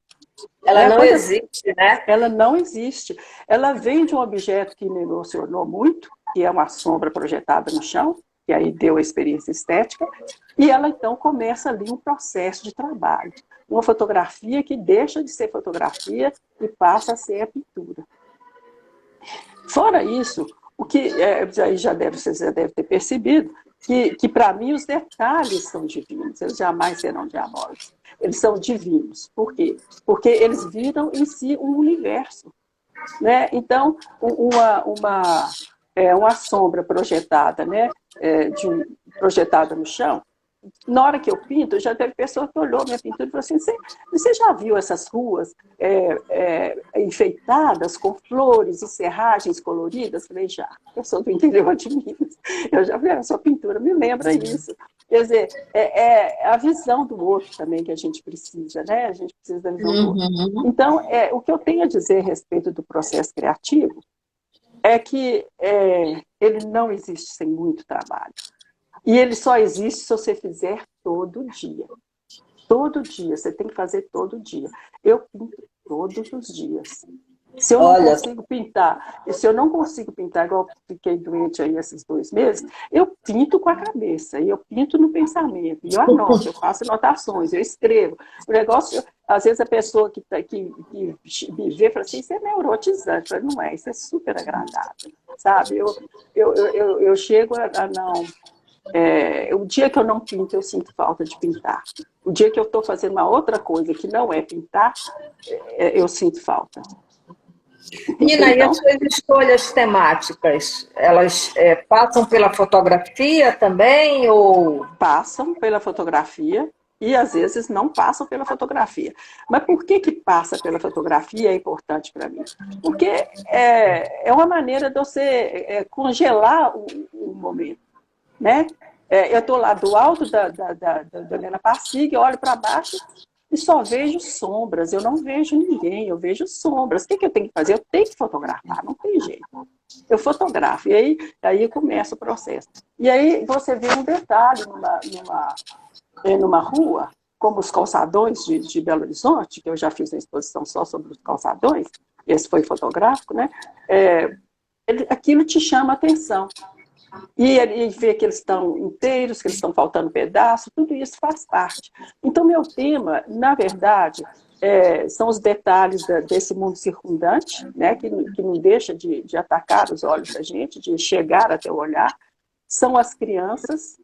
Ela não existe, né? Ela não existe. Ela vem de um objeto que me emocionou muito, que é uma sombra projetada no chão, que aí deu a experiência estética, e ela então começa ali um processo de trabalho. Uma fotografia que deixa de ser fotografia e passa a ser a pintura. Fora isso, o que aí você já deve ter percebido, que para mim os detalhes são divinos, eles jamais serão diabólicos. Eles são divinos. Por quê? Porque eles viram em si um universo. Né? Então, uma sombra projetada, né? Projetada no chão, na hora que eu pinto, já teve pessoa que olhou minha pintura e falou assim, você já viu essas ruas enfeitadas com flores e serragens coloridas? Eu falei, já. Eu sou do interior de Minas. Eu já vi a sua pintura, me lembra isso. Quer dizer, é a visão do outro também que a gente precisa, né? A gente precisa da visão do outro. Então, o que eu tenho a dizer a respeito do processo criativo é que ele não existe sem muito trabalho. E ele só existe se você fizer todo dia. Todo dia, você tem que fazer todo dia. Eu pinto todos os dias. Se eu não Olha, consigo pintar, e se eu não consigo pintar, igual eu fiquei doente aí esses 2 meses, eu pinto com a cabeça, e eu pinto no pensamento, e eu anoto, eu faço anotações, eu escrevo. O negócio, às vezes a pessoa que me vê fala assim, isso é neurotizante. Eu falo, não é, isso é super agradável, sabe? Eu chego a não... o dia que eu não pinto, eu sinto falta de pintar. O dia que eu estou fazendo uma outra coisa que não é pintar, eu sinto falta. Nina, e Então, as suas escolhas temáticas, elas passam pela fotografia também ou... passam pela fotografia e às vezes não passam pela fotografia. Mas por que que passa pela fotografia é importante para mim? Porque é uma maneira de você congelar o momento, né? Eu estou lá do alto da Helena Passig, olho para baixo e só vejo sombras, eu não vejo ninguém, eu vejo sombras. O que eu tenho que fazer? Eu tenho que fotografar, não tem jeito. Eu fotografo, e aí começa o processo. E aí você vê um detalhe numa rua, como os calçadões de Belo Horizonte, que eu já fiz uma exposição só sobre os calçadões, esse foi fotográfico, né? Aquilo te chama a atenção. E ver que eles estão inteiros, que eles estão faltando pedaço, tudo isso faz parte. Então, meu tema, na verdade, são os detalhes desse mundo circundante, né, que não deixa de atacar os olhos da gente, de chegar até o olhar. São as crianças.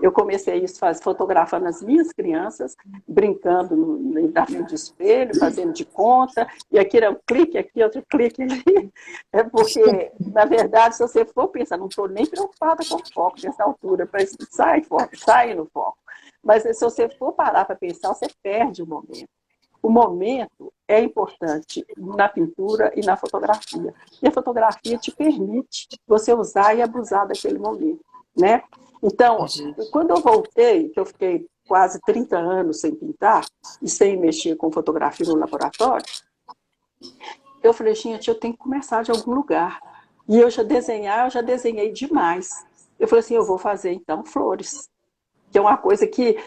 Eu comecei isso fotografando as minhas crianças, brincando na frente do espelho, fazendo de conta, e aqui era um clique aqui, outro clique ali. Porque, na verdade, se você for pensar, não estou nem preocupada com o foco nessa altura, sai no foco. Mas se você for parar para pensar, você perde o momento. O momento é importante na pintura e na fotografia. E a fotografia te permite você usar e abusar daquele momento, né? Então, quando eu voltei, que eu fiquei quase 30 anos sem pintar e sem mexer com fotografia no laboratório, eu falei, gente, eu tenho que começar de algum lugar. E eu já desenhei demais. Eu falei assim, eu vou fazer então flores, que é uma coisa que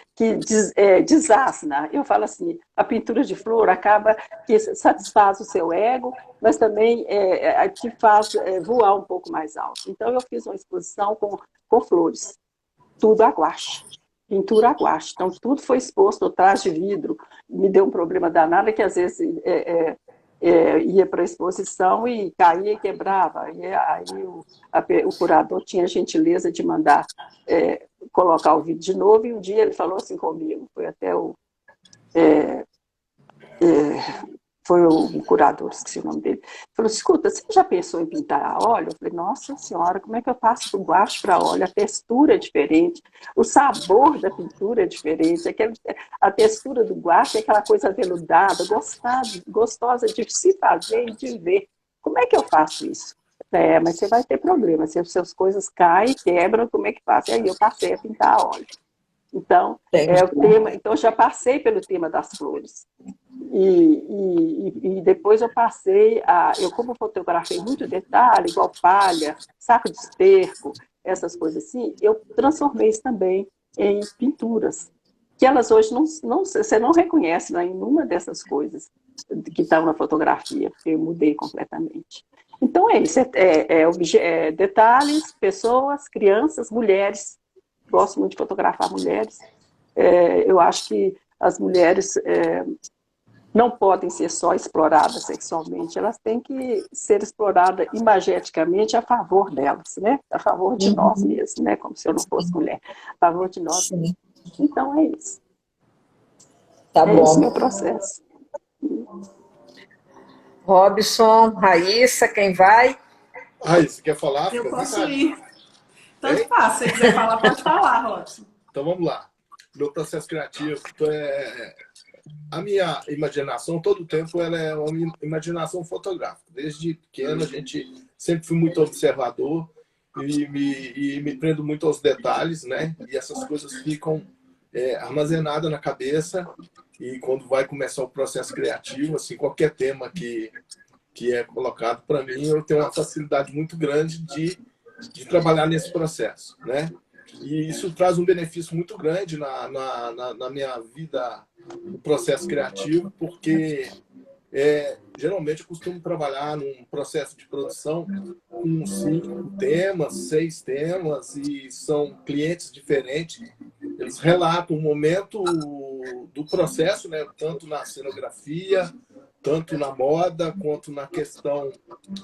desasna. Eu falo assim, a pintura de flor acaba que satisfaz o seu ego, mas também te faz voar um pouco mais alto. Então, eu fiz uma exposição com flores, tudo a guache, pintura a guache. Então, tudo foi exposto atrás de vidro. Me deu um problema danado que, às vezes, ia para a exposição e caía e quebrava. E aí o curador tinha a gentileza de mandar colocar o vídeo de novo, e um dia ele falou assim comigo, foi até foi o curador, esqueci o nome dele, falou, escuta, você já pensou em pintar a óleo? Eu falei, nossa senhora, como é que eu passo do guache para óleo? A textura é diferente, o sabor da pintura é diferente, a textura do guache é aquela coisa aveludada, gostosa de se fazer e de ver. Como é que eu faço isso? Mas você vai ter problema, se as suas coisas caem, quebram, como é que faz? E aí eu passei a pintar a óleo. Então, então já passei pelo tema das flores. E depois eu passei eu como fotografei muito detalhe, igual palha, saco de esterco, essas coisas assim, eu transformei isso também em pinturas, que elas hoje você não reconhece nenhuma dessas coisas que estão na fotografia, porque eu mudei completamente. Então é isso, detalhes, pessoas, crianças, mulheres. Gosto muito de fotografar mulheres. Eu acho que as mulheres não podem ser só exploradas sexualmente, elas têm que ser exploradas imageticamente a favor delas, né? A favor de nós mesmos, né? Como se eu não fosse mulher, a favor de nós mesmos. Então é isso. Tá bom. Esse o meu processo. Robson, Raíssa, quem vai? Raíssa, quer falar? Eu Fica posso vontade. ir. Tanto faz, se você quiser falar, pode falar, Robson. Então vamos lá. Meu processo criativo, a minha imaginação, todo o tempo, ela é uma imaginação fotográfica. Desde pequeno, a gente sempre fui muito observador e me prendo muito aos detalhes, né? E essas coisas ficam armazenadas na cabeça, e quando vai começar o processo criativo, assim, qualquer tema que é colocado para mim, eu tenho uma facilidade muito grande de trabalhar nesse processo, né? E isso traz um benefício muito grande na minha vida, no processo criativo, porque Geralmente eu costumo trabalhar num processo de produção com 5 temas, 6 temas, e são clientes diferentes. Eles relatam o momento do processo, né? Tanto na cenografia, tanto na moda, quanto na questão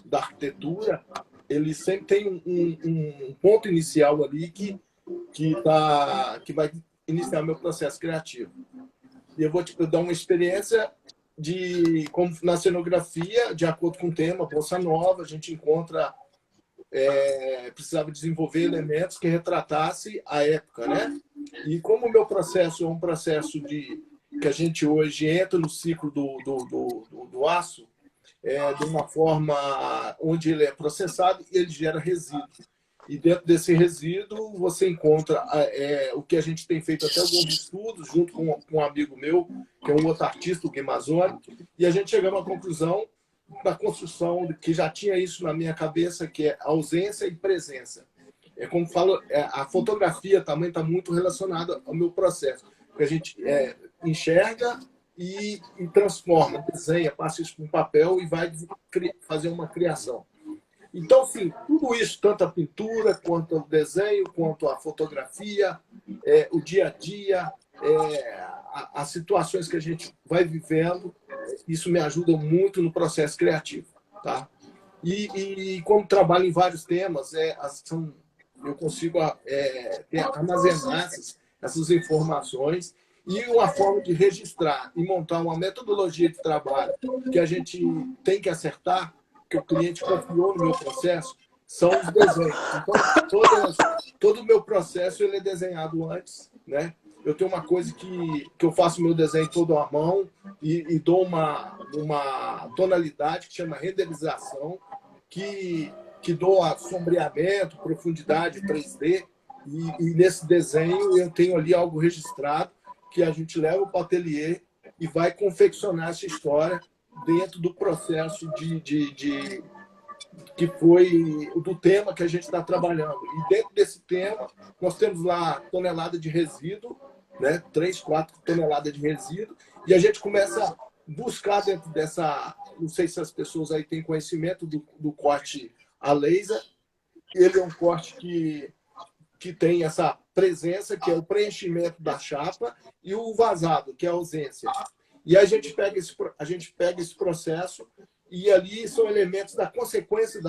da arquitetura. Ele sempre tem um ponto inicial ali que vai iniciar meu processo criativo. E eu vou te dar uma experiência de como na cenografia, de acordo com o tema, Bossa Nova, a gente encontra, precisava desenvolver elementos que retratasse a época, né? E como o meu processo é um processo que a gente hoje entra no ciclo do aço, de uma forma onde ele é processado e ele gera resíduo. E dentro desse resíduo você encontra o que a gente tem feito até alguns estudos, junto com um amigo meu, que é um outro artista, o Gui Mazzoni, e a gente chegou à conclusão da construção, que já tinha isso na minha cabeça, que é ausência e presença. Como falo, a fotografia também está muito relacionada ao meu processo, porque a gente enxerga e transforma, desenha, passa isso para um papel e vai fazer uma criação. Então, sim, tudo isso, tanto a pintura, quanto o desenho, quanto a fotografia, o dia a dia, as situações que a gente vai vivendo, isso me ajuda muito no processo criativo. Tá? E como trabalho em vários temas, eu consigo armazenar essas informações e uma forma de registrar e montar uma metodologia de trabalho que a gente tem que acertar, que o cliente confiou no meu processo, são os desenhos. Então, todo o meu processo ele é desenhado antes, né? Eu tenho uma coisa que eu faço meu desenho todo à mão e dou uma tonalidade que chama renderização, que dou sombreamento, profundidade 3D, e nesse desenho eu tenho ali algo registrado que a gente leva para o ateliê e vai confeccionar essa história dentro do processo que foi do tema que a gente está trabalhando. E dentro desse tema, nós temos lá tonelada de resíduo, né? 3, 4 toneladas de resíduo, e a gente começa a buscar dentro dessa... Não sei se as pessoas aí têm conhecimento do corte a laser. Ele é um corte que tem essa presença, que é o preenchimento da chapa, e o vazado, que é a ausência. E a gente pega esse processo, e ali são elementos da consequência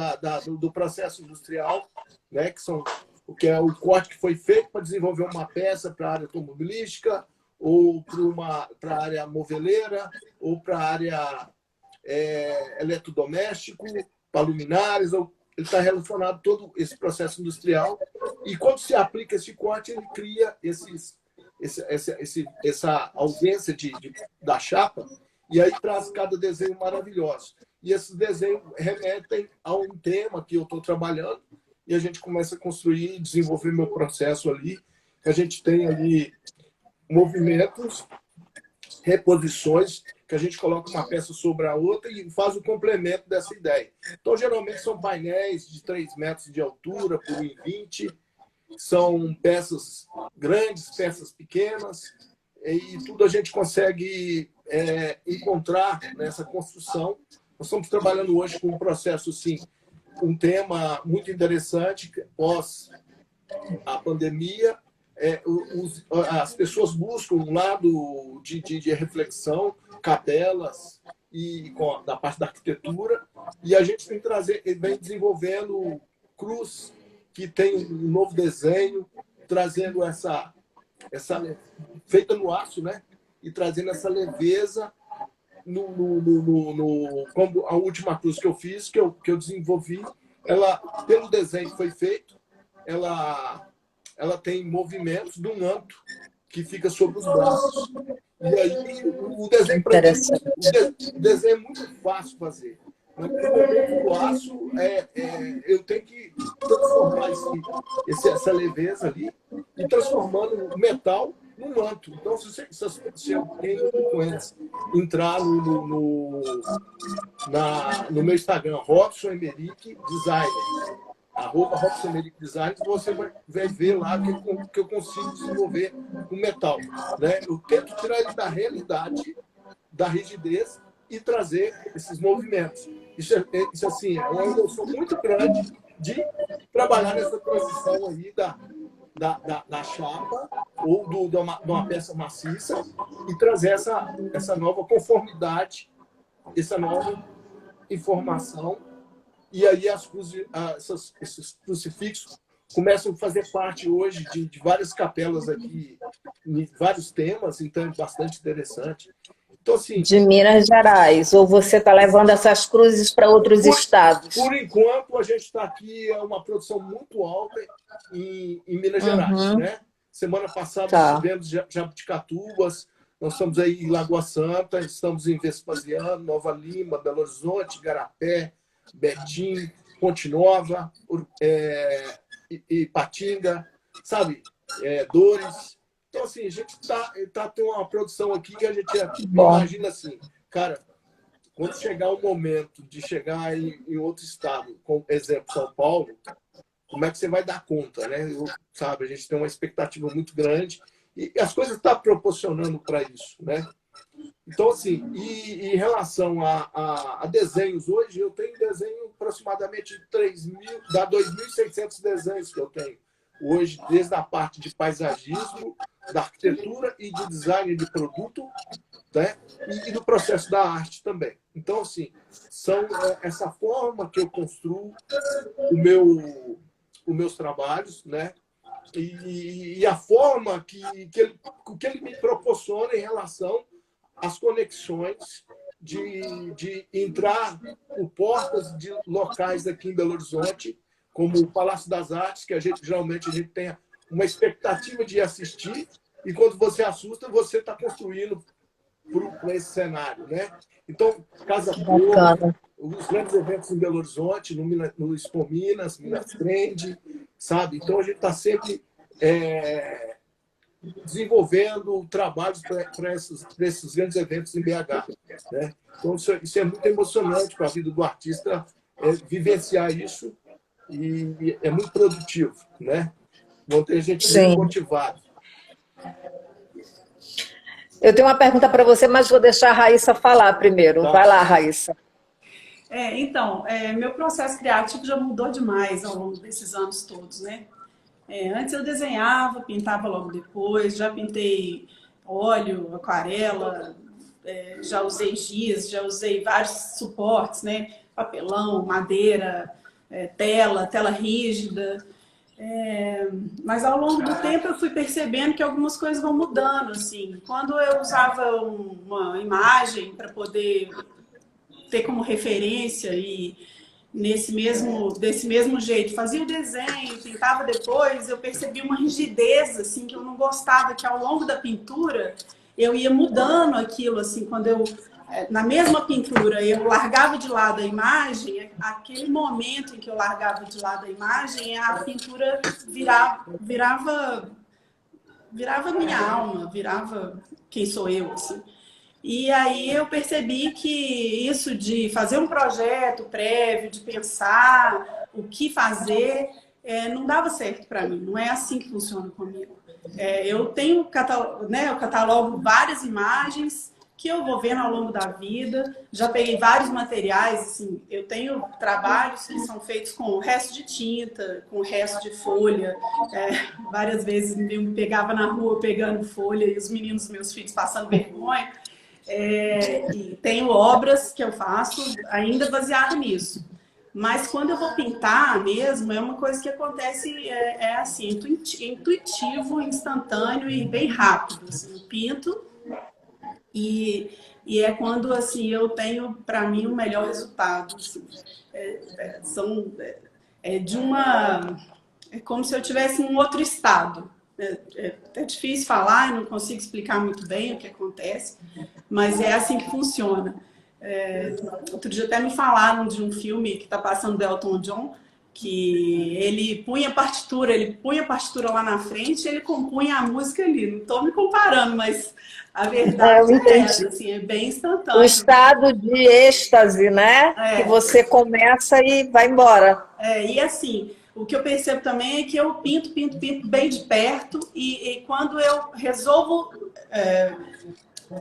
do processo industrial, né, que é o corte que foi feito para desenvolver uma peça para a área automobilística, ou para a área moveleira, ou para a área eletrodoméstico, para luminárias. Ele está relacionado a todo esse processo industrial. E quando se aplica esse corte, ele cria essa ausência da chapa, e aí traz cada desenho maravilhoso. E esses desenhos remetem a um tema que eu estou trabalhando, e a gente começa a construir e desenvolver meu processo ali. A gente tem ali movimentos, reposições, que a gente coloca uma peça sobre a outra e faz o complemento dessa ideia. Então, geralmente, são painéis de 3 metros de altura por 1,20. São peças grandes, peças pequenas, e tudo a gente consegue encontrar nessa construção. Nós estamos trabalhando hoje com um processo, sim, um tema muito interessante, pós a pandemia. As pessoas buscam um lado de reflexão, capelas da parte da arquitetura, e a gente vem desenvolvendo cruz, que tem um novo desenho, trazendo essa feita no aço, né? E trazendo essa leveza como a última cruz que eu fiz, que eu desenvolvi, ela, pelo desenho que foi feito, ela tem movimentos de um manto que fica sobre os braços. E aí o desenho, o desenho é muito fácil fazer. No momento do aço, eu tenho que transformar essa leveza ali e transformando o metal num manto. Então, se alguém conhece, entrar no meu Instagram, Robson Emerick Designer, @Robson Emerick Designer, você vai ver lá que eu consigo desenvolver o metal. Né? Eu tento tirar ele da realidade, da rigidez, e trazer esses movimentos. Isso assim, é uma emoção muito grande de trabalhar nessa transição aí da chapa ou de uma peça maciça e trazer essa nova conformidade, essa nova informação. E aí esses crucifixos começam a fazer parte hoje de várias capelas aqui, em vários temas, então é bastante interessante. Então, assim, de Minas Gerais, ou você está levando essas cruzes para outros estados? Por enquanto, a gente está aqui, é uma produção muito alta em Minas Gerais, né? Semana passada tivemos Jabuticatubas, nós estamos aí em Lagoa Santa, estamos em Vespasiano, Nova Lima, Belo Horizonte, Igarapé, Betim, Ponte Nova, Ipatinga, sabe? Dores. Então, assim, a gente tá tendo uma produção aqui que a gente imagina assim, cara, quando chegar o momento de chegar em outro estado, como exemplo São Paulo, como é que você vai dar conta, né? Sabe, a gente tem uma expectativa muito grande e as coisas estão proporcionando para isso, né? Então, assim, e em relação a desenhos, hoje eu tenho desenho aproximadamente 2.600 desenhos que eu tenho hoje, desde a parte de paisagismo, da arquitetura e de design de produto, né? E do processo da arte também. Então, assim, são essa forma que eu construo os meus trabalhos, né? E a forma que ele me proporciona em relação às conexões de entrar por portas de locais aqui em Belo Horizonte, como o Palácio das Artes, que geralmente a gente tem uma expectativa de assistir, e quando você assusta, você está construindo para esse cenário, né? Então, Casa Cor, os grandes eventos em Belo Horizonte, no Expo Minas Trend, sabe? Então, a gente está sempre desenvolvendo trabalhos para esses grandes eventos em BH, né? Então, isso é muito emocionante para a vida do artista, vivenciar isso, e é muito produtivo, né? Vão ter gente muito motivada. Eu tenho uma pergunta para você, mas vou deixar a Raíssa falar primeiro. Vai lá, Raíssa. Então, meu processo criativo já mudou demais ao longo desses anos todos, né? Antes eu desenhava, pintava logo depois, já pintei óleo, aquarela, já usei giz, já usei vários suportes, né? Papelão, madeira, tela rígida. Mas ao longo do tempo eu fui percebendo que algumas coisas vão mudando, assim. Quando eu usava uma imagem para poder ter como referência e desse mesmo jeito fazia o desenho, pintava depois, eu percebi uma rigidez assim que eu não gostava, que ao longo da pintura eu ia mudando aquilo, assim, quando eu na mesma pintura eu largava de lado a imagem, aquele momento em que eu largava de lado a imagem, a pintura virava minha alma, virava quem sou eu, assim. E aí eu percebi que isso de fazer um projeto prévio, de pensar o que fazer, não dava certo para mim, não é assim que funciona comigo. Eu tenho eu catalogo várias imagens que eu vou vendo ao longo da vida, já peguei vários materiais, assim, eu tenho trabalhos que são feitos com resto de tinta, com resto de folha, várias vezes eu me pegava na rua pegando folha e os meninos, meus filhos, passando vergonha, e tenho obras que eu faço ainda baseado nisso. Mas quando eu vou pintar mesmo, é uma coisa que acontece, assim, intuitivo, instantâneo e bem rápido. Assim, eu pinto e é quando assim, eu tenho, para mim, o melhor resultado. Assim. É como se eu estivesse em um outro estado. É difícil falar, não consigo explicar muito bem o que acontece, mas é assim que funciona. Outro dia até me falaram de um filme que está passando do Elton John, que ele punha a partitura lá na frente e ele compunha a música ali. Não estou me comparando, mas a verdade é essa, assim, é bem instantâneo. O estado de êxtase, né? Que você começa e vai embora. E assim, o que eu percebo também é que eu pinto bem de perto e quando eu resolvo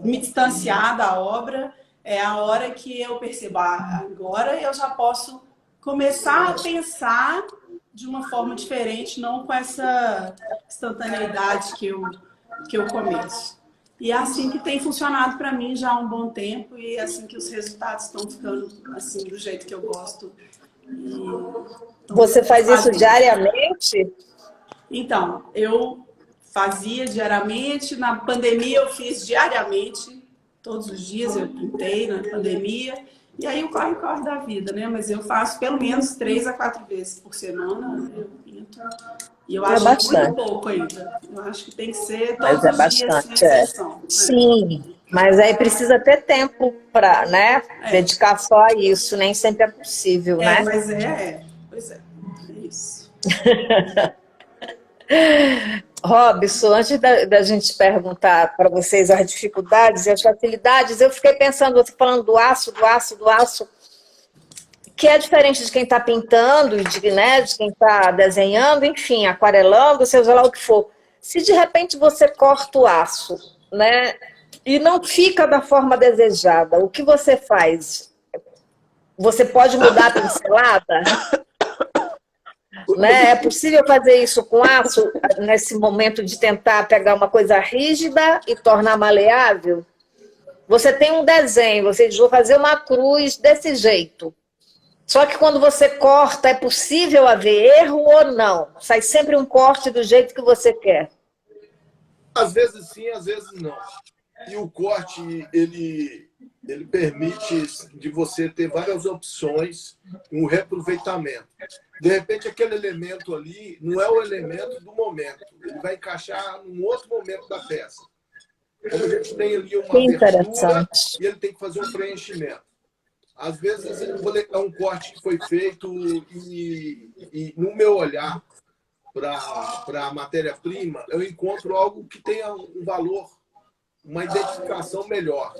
me distanciar da obra, é a hora que eu percebo, agora eu já posso começar a pensar de uma forma diferente, não com essa instantaneidade que eu começo. E é assim que tem funcionado para mim já há um bom tempo e é assim que os resultados estão ficando assim do jeito que eu gosto. Você faz isso diariamente? Então, eu fazia diariamente, na pandemia eu fiz diariamente, todos os dias eu pintei na pandemia, e aí o corre da vida, né? Mas eu faço pelo menos 3 a 4 vezes por semana, eu pinto. E eu acho muito pouco ainda. Eu acho que tem que ser todos os dias, sem exceção. Sim, mas aí precisa ter tempo para, né, dedicar só a isso, nem sempre é possível, né? Mas pois é isso. Robson, antes da gente perguntar para vocês as dificuldades e as facilidades, eu fiquei pensando, você falando do aço, que é diferente de quem está pintando, né, de quem está desenhando, enfim, aquarelando, seja lá o que for. Se de repente você corta o aço, né, e não fica da forma desejada, o que você faz? Você pode mudar a pincelada? Né? É possível fazer isso com aço, nesse momento de tentar pegar uma coisa rígida e tornar maleável? Você tem um desenho, você diz, vou fazer uma cruz desse jeito. Só que quando você corta, é possível haver erro ou não? Sai sempre um corte do jeito que você quer? Às vezes sim, às vezes não. E o corte, ele permite de você ter várias opções, um reaproveitamento. De repente, aquele elemento ali não é o elemento do momento. Ele vai encaixar num outro momento da peça. Como a gente tem ali uma abertura e ele tem que fazer um preenchimento. Às vezes, é um corte que foi feito e no meu olhar para a matéria-prima, eu encontro algo que tenha um valor, uma identificação melhor.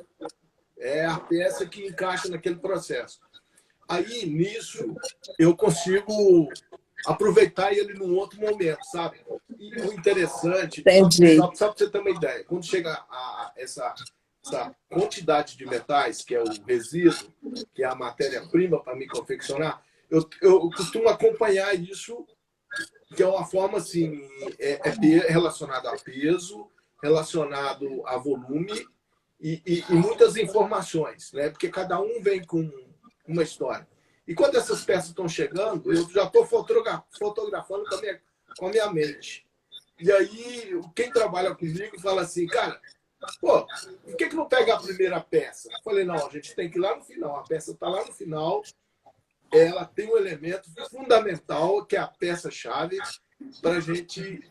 É a peça que encaixa naquele processo. Aí, nisso, eu consigo aproveitar ele num outro momento, sabe? E o interessante, só para você ter uma ideia, quando chega a essa quantidade de metais, que é o resíduo, que é a matéria-prima para me confeccionar, eu costumo acompanhar isso, que é uma forma assim, relacionado a peso, relacionado a volume e muitas informações, né? Porque cada um vem com uma história. E quando essas peças estão chegando, eu já estou fotografando com a minha mente. E aí, quem trabalha comigo fala assim, cara, pô, por que não pega a primeira peça? Eu falei, não, a gente tem que ir lá no final. A peça está lá no final, ela tem um elemento fundamental, que é a peça-chave, para a gente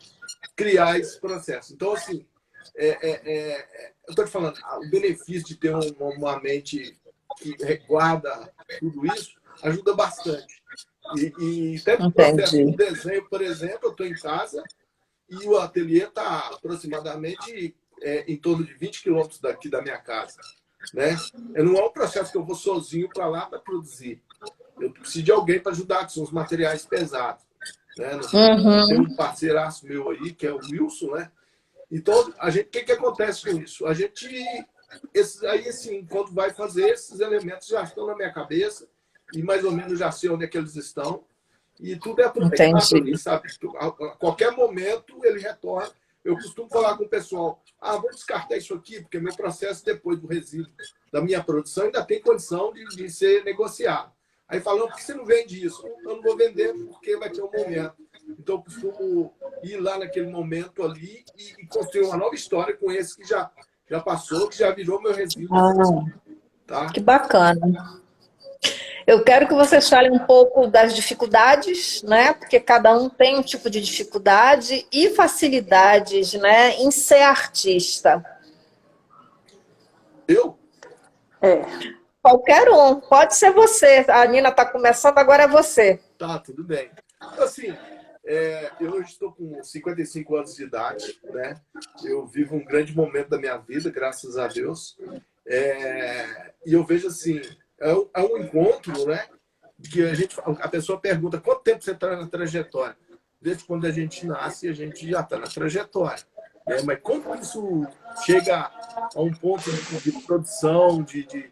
criar esse processo. Então, assim, eu estou te falando, o benefício de ter uma mente que guarda tudo isso ajuda bastante. E até no processo do desenho, por exemplo, eu estou em casa e o ateliê está aproximadamente em torno de 20 quilômetros daqui da minha casa. Né? Não é um processo que eu vou sozinho para lá para produzir. Eu preciso de alguém para ajudar, que são os materiais pesados. Né? Tem um parceiraço meu aí, que é o Wilson, né? Então, o que acontece com isso? A gente, aí, assim, quando vai fazer, esses elementos já estão na minha cabeça e mais ou menos já sei onde é que eles estão. E tudo é aproveitado ali, sabe? A qualquer momento ele retorna. Eu costumo falar com o pessoal, vou descartar isso aqui, porque meu processo depois do resíduo da minha produção ainda tem condição de ser negociado. Aí falam, por que você não vende isso? Eu não vou vender porque vai ter um momento. Então eu costumo ir lá naquele momento ali e construir uma nova história com esse que já passou, que já virou meu resíduo. Tá? Que bacana. Eu quero que vocês falem um pouco das dificuldades, né? Porque cada um tem um tipo de dificuldade e facilidades, né, em ser artista. Eu? Qualquer um. Pode ser você. A Nina está começando, agora é você. Tá, tudo bem. Assim, eu hoje estou com 55 anos de idade, né? Eu vivo um grande momento da minha vida, graças a Deus. E eu vejo assim, é um encontro, né? Que a pessoa pergunta, quanto tempo você está na trajetória? Desde quando a gente nasce, a gente já está na trajetória. Né? Mas como isso chega a um ponto de produção, de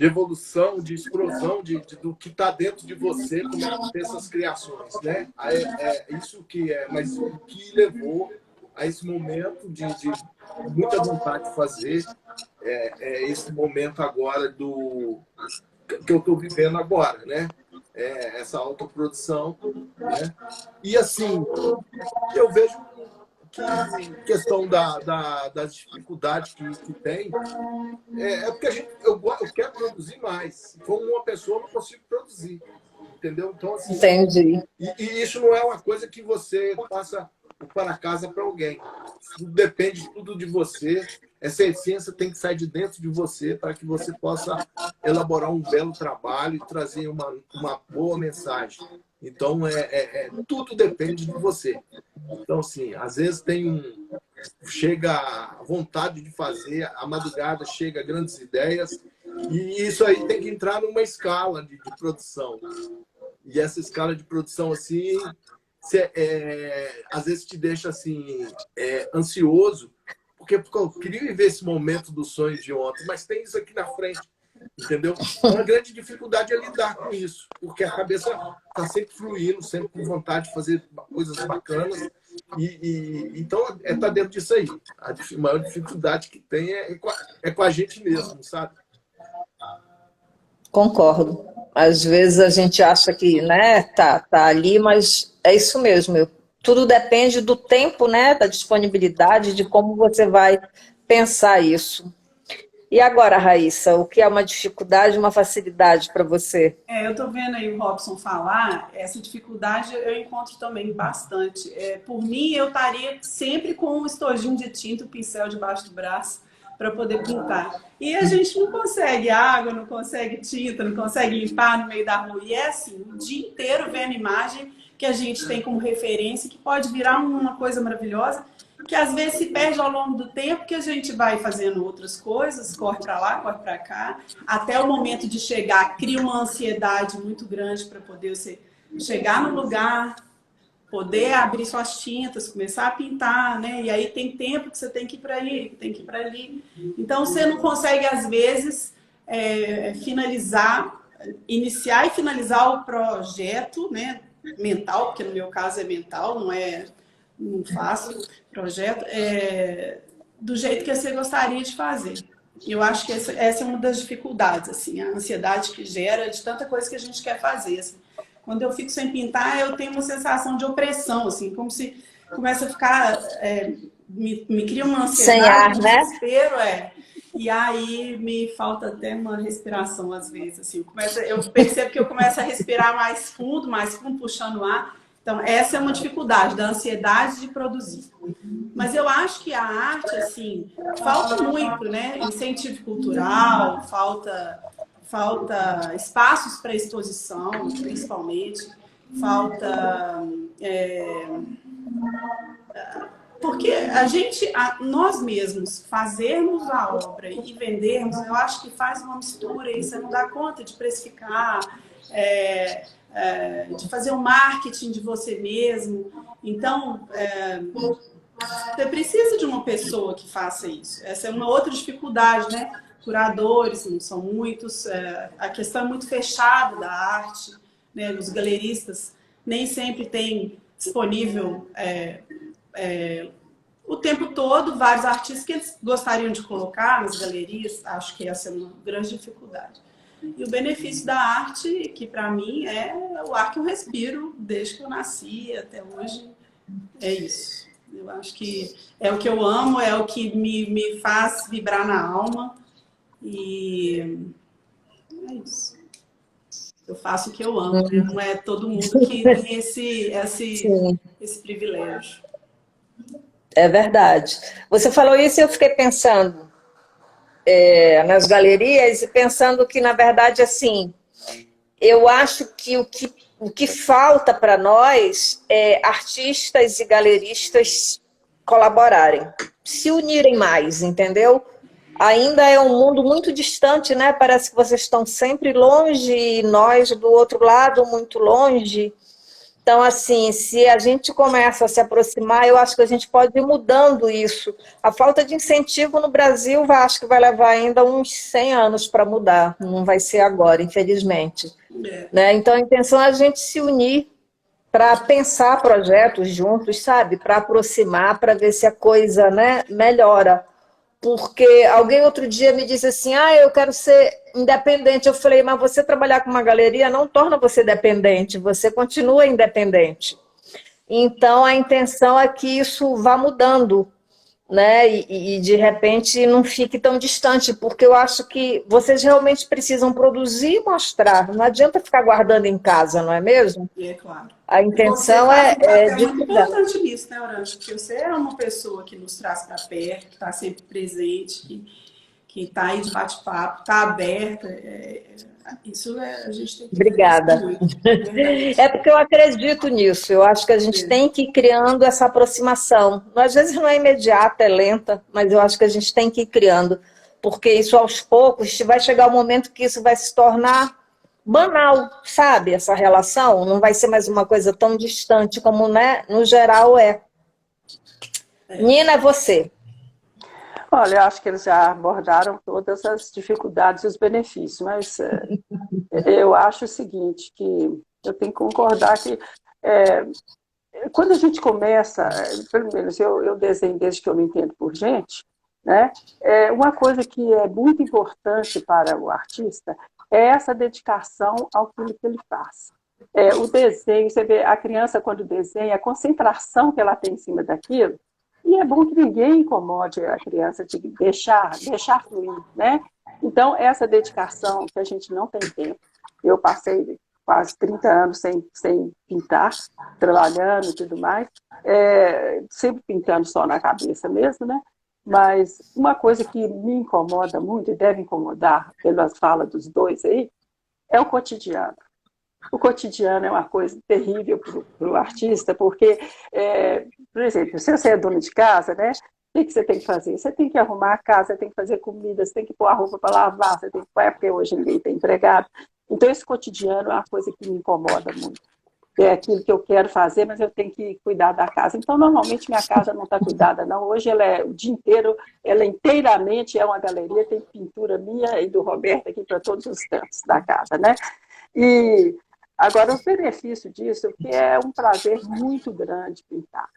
evolução, de explosão do que está dentro de você, como é que tem essas criações, né? Isso que é, mas o que levou a esse momento de muita vontade de fazer esse momento agora que eu estou vivendo agora, né? Essa autoprodução, né? E assim, eu vejo que a questão das dificuldades que tem porque eu quero produzir mais. Como uma pessoa, eu não consigo produzir, entendeu? Então, assim, Entendi. E isso não é uma coisa que você passa para casa para alguém. Isso depende tudo de você. Essa essência tem que sair de dentro de você para que você possa elaborar um belo trabalho e trazer uma boa mensagem. Então, tudo depende de você. Então, assim, às vezes chega a vontade de fazer, a madrugada chega grandes ideias, e isso aí tem que entrar numa escala de produção. E essa escala de produção, assim, às vezes te deixa assim, ansioso, porque eu queria viver esse momento do sonho de ontem, mas tem isso aqui na frente, entendeu? Uma grande dificuldade é lidar com isso, porque a cabeça está sempre fluindo, sempre com vontade de fazer coisas bacanas, então tá dentro disso aí. A maior dificuldade que tem é com a gente mesmo, sabe? Concordo. Às vezes a gente acha que, né, tá ali, mas é isso mesmo. Tudo depende do tempo, né, da disponibilidade, de como você vai pensar isso. E agora, Raíssa, o que é uma dificuldade e uma facilidade para você? Eu estou vendo aí o Robson falar, essa dificuldade eu encontro também bastante. Por mim, eu estaria sempre com um estojinho de tinta, um pincel debaixo do braço, para poder pintar. E a gente não consegue água, não consegue tinta, não consegue limpar no meio da rua. E é assim, o dia inteiro vendo imagem que a gente tem como referência, que pode virar uma coisa maravilhosa, que às vezes se perde ao longo do tempo, que a gente vai fazendo outras coisas, corre para lá, corre para cá, até o momento de chegar, cria uma ansiedade muito grande para poder você chegar no lugar, poder abrir suas tintas, começar a pintar, né? E aí tem tempo que você tem que ir para ali, tem que ir para ali. Então você não consegue, às vezes, iniciar e finalizar o projeto, né? Mental, porque no meu caso é mental, não faço projeto, do jeito que você gostaria de fazer. Eu acho que essa é uma das dificuldades, assim, a ansiedade que gera de tanta coisa que a gente quer fazer. Assim. Quando eu fico sem pintar, eu tenho uma sensação de opressão, assim, como se começa a ficar... me cria uma ansiedade, sem ar, um desespero, E aí me falta até uma respiração, às vezes. Assim, eu percebo que eu começo a respirar mais fundo, puxando o ar. Então, essa é uma dificuldade, da ansiedade de produzir. Mas eu acho que a arte, assim, falta muito, né? Incentivo cultural, falta espaços para exposição, principalmente. Falta... Porque nós mesmos fazermos a obra e vendermos, eu acho que faz uma mistura e você não dá conta de precificar, de fazer o marketing de você mesmo. Então, você precisa de uma pessoa que faça isso. Essa é uma outra dificuldade, né? Curadores, não são muitos. A questão é muito fechada da arte, né? Os galeristas nem sempre têm disponível o tempo todo vários artistas que eles gostariam de colocar nas galerias. Acho que essa é uma grande dificuldade. E o benefício da arte, que para mim é o ar que eu respiro desde que eu nasci até hoje, é isso. Eu acho que é o que eu amo, é o que me faz vibrar na alma e é isso. Eu faço o que eu amo, né? Não é todo mundo que tem esse privilégio. É verdade. Você falou isso e eu fiquei pensando nas galerias e pensando que, na verdade, assim, eu acho que o que falta para nós é artistas e galeristas colaborarem, se unirem mais, entendeu? Ainda é um mundo muito distante, né? Parece que vocês estão sempre longe e nós do outro lado muito longe. Então, assim, se a gente começa a se aproximar, eu acho que a gente pode ir mudando isso. A falta de incentivo no Brasil, acho que vai levar ainda uns 100 anos para mudar, não vai ser agora, infelizmente. Né? Então, a intenção é a gente se unir para pensar projetos juntos, sabe? Para aproximar, para ver se a coisa, né, melhora. Porque alguém outro dia me disse assim, eu quero ser independente. Eu falei, mas você trabalhar com uma galeria não torna você dependente, você continua independente. Então, a intenção é que isso vá mudando, né? E de repente não fique tão distante, porque eu acho que vocês realmente precisam produzir e mostrar. Não adianta ficar guardando em casa, não é mesmo? É claro. A E você intenção faz um é papel de muito cuidar. importante nisso, né, Orange? Porque você é uma pessoa que nos traz para perto, que está sempre presente, que está aí de bate-papo, está aberta. Isso a gente tem que Obrigada. muito. Verdade. É porque eu acredito nisso. Eu acho que a gente tem que ir criando essa aproximação. Às vezes não é imediata, é lenta, mas eu acho que a gente tem que ir criando. Porque isso, aos poucos, vai chegar o momento que isso vai se tornar banal, sabe? Essa relação não vai ser mais uma coisa tão distante como, né, no geral é. Nina, é você. Olha, eu acho que eles já abordaram todas as dificuldades e os benefícios, mas eu acho o seguinte, que eu tenho que concordar que quando a gente começa, pelo menos eu desenho desde que eu me entendo por gente, né? Uma coisa que é muito importante para o artista é essa dedicação ao que ele faz. O desenho, você vê a criança quando desenha, a concentração que ela tem em cima daquilo, e é bom que ninguém incomode a criança de deixar fluir, né? Então, essa dedicação que a gente não tem tempo. Eu passei quase 30 anos sem pintar, trabalhando e tudo mais, sempre pintando só na cabeça mesmo, né? Mas uma coisa que me incomoda muito, e deve incomodar, pelas falas dos dois aí, é o cotidiano. O cotidiano é uma coisa terrível para o artista, porque, por exemplo, se você é dona de casa, né? O que você tem que fazer? Você tem que arrumar a casa, você tem que fazer comida, você tem que pôr a roupa para lavar, você tem que pôr, porque hoje ninguém tem empregado. Então, esse cotidiano é uma coisa que me incomoda muito. É aquilo que eu quero fazer, mas eu tenho que cuidar da casa. Então, normalmente, minha casa não está cuidada, não. Hoje, o dia inteiro, ela inteiramente é uma galeria, tem pintura minha e do Roberto aqui para todos os cantos da casa, né? E agora, o benefício disso é que é um prazer muito grande pintar.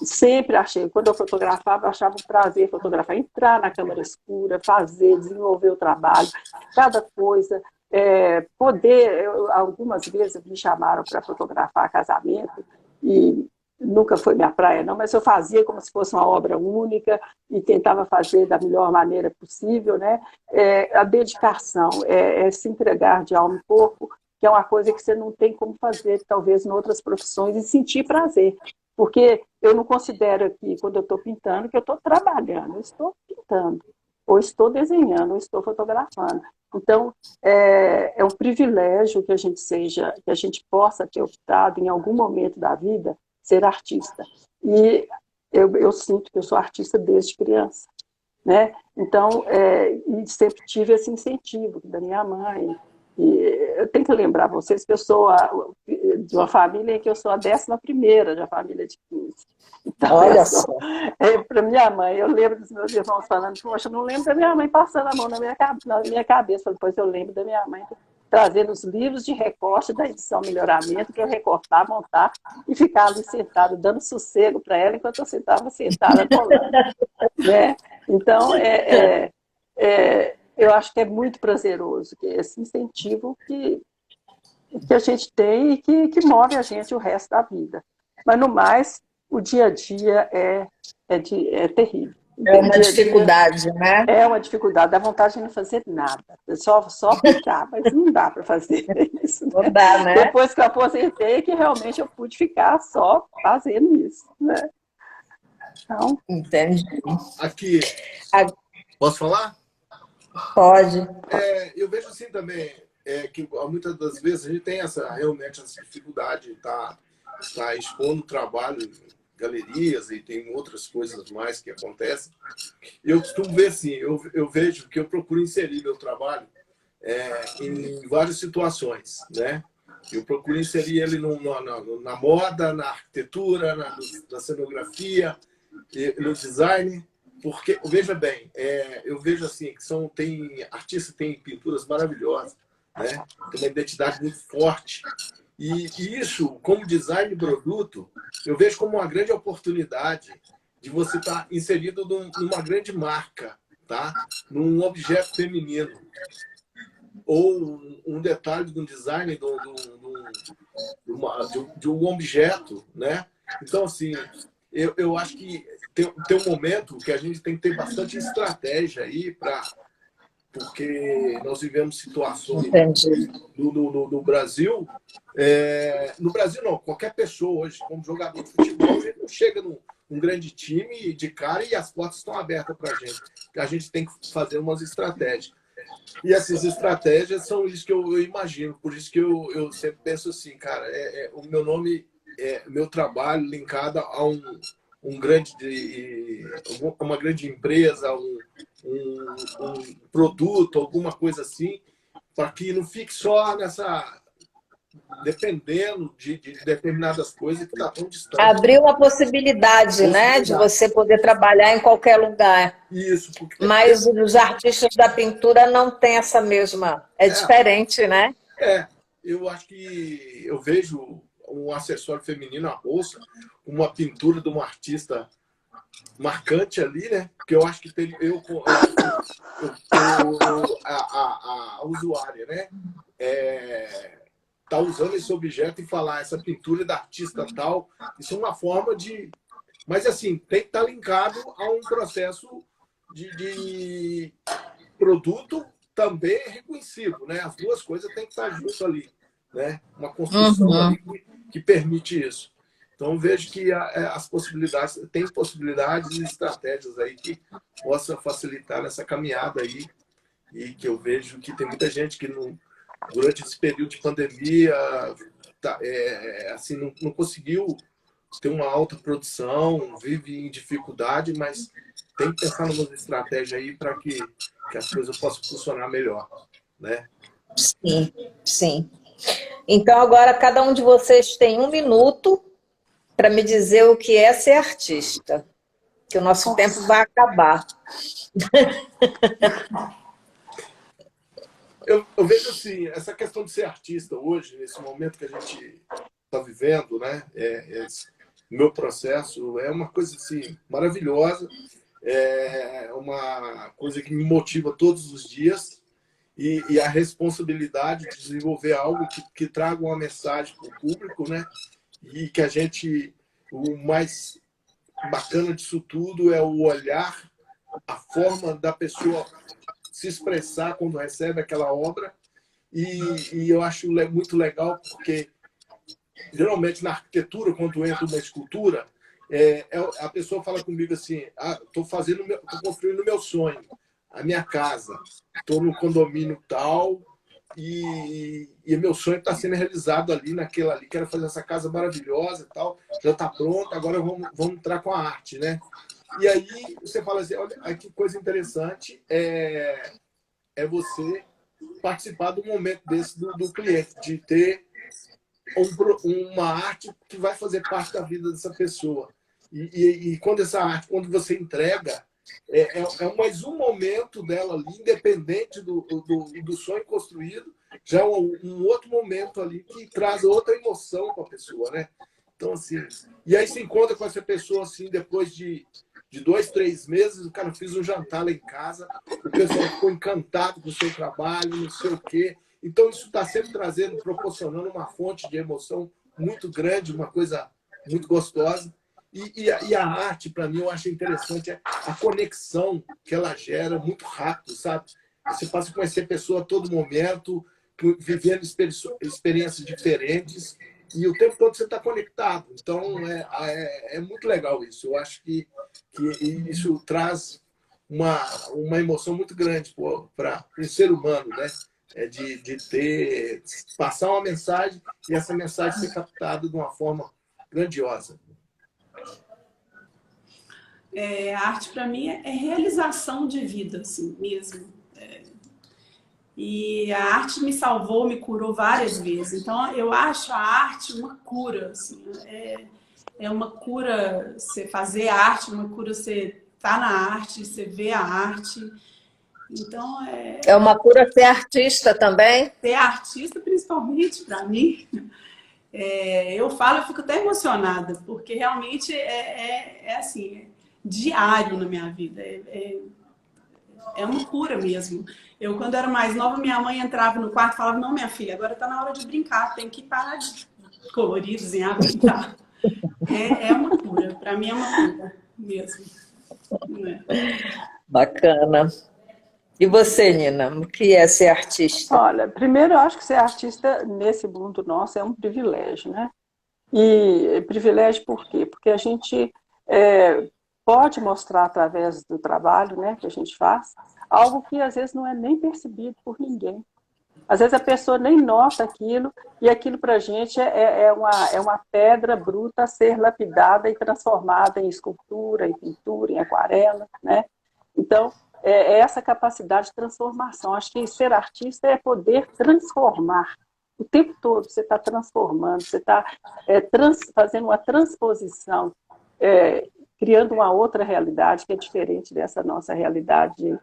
Sempre achei, quando eu fotografava, eu achava um prazer fotografar, entrar na câmera escura, fazer, desenvolver o trabalho, cada coisa, algumas vezes me chamaram para fotografar casamento, e nunca foi minha praia, não, mas eu fazia como se fosse uma obra única e tentava fazer da melhor maneira possível, né? A dedicação, se entregar de alma e corpo, que é uma coisa que você não tem como fazer, talvez, em outras profissões, e sentir prazer. Porque eu não considero aqui, quando eu estou pintando, que eu estou trabalhando, eu estou pintando, ou estou desenhando, ou estou fotografando. Então, é um privilégio que a gente possa ter optado, em algum momento da vida, ser artista. E eu sinto que eu sou artista desde criança, né? Então, e sempre tive esse incentivo da minha mãe. E eu tenho que lembrar vocês que eu sou de uma família em que eu sou a 11ª da família de 15. Então, olha só. Para minha mãe, eu lembro dos meus irmãos falando, poxa, eu não lembro da minha mãe passando a mão na minha cabeça. Depois eu lembro da minha mãe trazendo os livros de recorte da edição Melhoramento para eu recortar, montar e ficar ali sentada, dando sossego para ela enquanto eu estava sentada colando. Né? Então, eu acho que é muito prazeroso esse incentivo que a gente tem e que move a gente o resto da vida. Mas, no mais, o dia a dia é terrível. É uma dificuldade, né? É uma dificuldade, dá vontade de não fazer nada. Só pintar, mas não dá para fazer isso. Né? Não dá, né? Depois que eu aposentei, que realmente eu pude ficar só fazendo isso. Né? Então, entendi. Aqui, posso falar? Pode. Eu vejo assim também, que muitas das vezes a gente tem realmente essa dificuldade de estar expondo o trabalho em galerias e tem outras coisas mais que acontecem. Eu costumo ver assim, eu vejo que eu procuro inserir meu trabalho em várias situações, né? Eu procuro inserir ele na moda, na arquitetura, na cenografia, no design, porque, veja bem, eu vejo assim, que artistas têm pinturas maravilhosas, né? Tem uma identidade muito forte. E isso, como design de produto, eu vejo como uma grande oportunidade de você estar inserido numa grande marca, tá? Num objeto feminino. Ou um detalhe de um design de um objeto, né? Então, assim, eu acho que tem um momento que a gente tem que ter bastante estratégia aí porque nós vivemos situações no Brasil. No Brasil, não, qualquer pessoa hoje, como jogador de futebol, a gente não chega num grande time de cara e as portas estão abertas para a gente. A gente tem que fazer umas estratégias. E essas estratégias são isso que eu imagino. Por isso que eu sempre penso assim, cara, o meu nome, meu trabalho linkado a uma grande empresa, um produto, alguma coisa assim, para que não fique só dependendo de determinadas coisas que está tão distante. Abrir uma possibilidade, né, de você poder trabalhar em qualquer lugar. Isso. Mas os artistas da pintura não têm essa mesma... É diferente, né? Eu acho que eu vejo um acessório feminino, a bolsa, uma pintura de um artista marcante ali, né? Porque eu acho que a usuária, né? Tá usando esse objeto e falar essa pintura é da artista tal. Isso é uma forma de... Mas, assim, tem que estar linkado a um processo de produto também reconhecido, né? As duas coisas têm que estar juntas ali, né? Uma construção ali que permite isso. Então, vejo que tem possibilidades e estratégias aí que possa facilitar essa caminhada aí e que eu vejo que tem muita gente que durante esse período de pandemia assim, não conseguiu ter uma alta produção, vive em dificuldade, mas tem que pensar numa estratégia aí para que as coisas possam funcionar melhor, né? Sim, sim. Então, agora, cada um de vocês tem 1 minuto para me dizer o que é ser artista, que o nosso tempo vai acabar. Eu vejo assim, essa questão de ser artista hoje, nesse momento que a gente está vivendo, né? Meu processo é uma coisa assim maravilhosa, é uma coisa que me motiva todos os dias e a responsabilidade de desenvolver algo que traga uma mensagem para o público, né? E que o mais bacana disso tudo é o olhar, a forma da pessoa se expressar quando recebe aquela obra e eu acho muito legal porque geralmente na arquitetura, quando entra uma escultura, a pessoa fala comigo assim, estou construindo o meu sonho, a minha casa, estou no condomínio tal e meu sonho está sendo realizado ali, naquela ali, quero fazer essa casa maravilhosa e tal, já está pronta, agora vamos entrar com a arte, né? E aí você fala assim, olha, que coisa interessante é você participar do momento desse do cliente, de ter uma arte que vai fazer parte da vida dessa pessoa. E quando essa arte, quando você entrega, é mais um momento dela ali, independente do sonho construído, já é um outro momento ali que traz outra emoção para a pessoa, né? Então, assim, e aí você encontra com essa pessoa, assim, depois de 2, 3 meses, o cara fez um jantar lá em casa, o pessoal ficou encantado com o seu trabalho, não sei o quê. Então, isso está sempre proporcionando uma fonte de emoção muito grande, uma coisa muito gostosa. E a arte, para mim, eu acho interessante a conexão que ela gera muito rápido, sabe? Você passa a conhecer a pessoa a todo momento, vivendo experiências diferentes, e o tempo todo você está conectado. Então, é muito legal isso. Eu acho que isso traz uma emoção muito grande para o ser humano, né? De passar uma mensagem e essa mensagem ser captada de uma forma grandiosa. A arte, para mim, é realização de vida, assim, mesmo. E a arte me salvou, me curou várias vezes. Então, eu acho a arte uma cura. Assim, é uma cura você fazer arte, uma cura você estar na arte, você ver a arte. Então, É uma cura ser artista também? ser artista, principalmente para mim, eu falo, eu fico até emocionada, porque realmente assim, diário na minha vida. É uma cura mesmo. Eu, quando era mais nova, minha mãe entrava no quarto e falava, não, minha filha, agora está na hora de brincar, tem que parar de colorir, desenhar, brincar. É uma cura, para mim é uma cura mesmo. Bacana. E você, Nina, o que é ser artista? Olha, primeiro eu acho que ser artista nesse mundo nosso é um privilégio, né? E privilégio por quê? Porque a gente pode mostrar através do trabalho, né, que a gente faz, algo que às vezes não é nem percebido por ninguém. Às vezes a pessoa nem nota aquilo, e aquilo para a gente é uma pedra bruta a ser lapidada e transformada em escultura, em pintura, em aquarela, né? Então, é essa capacidade de transformação. Acho que ser artista é poder transformar. O tempo todo você está transformando, você está fazendo uma transposição, criando uma outra realidade que é diferente dessa nossa realidade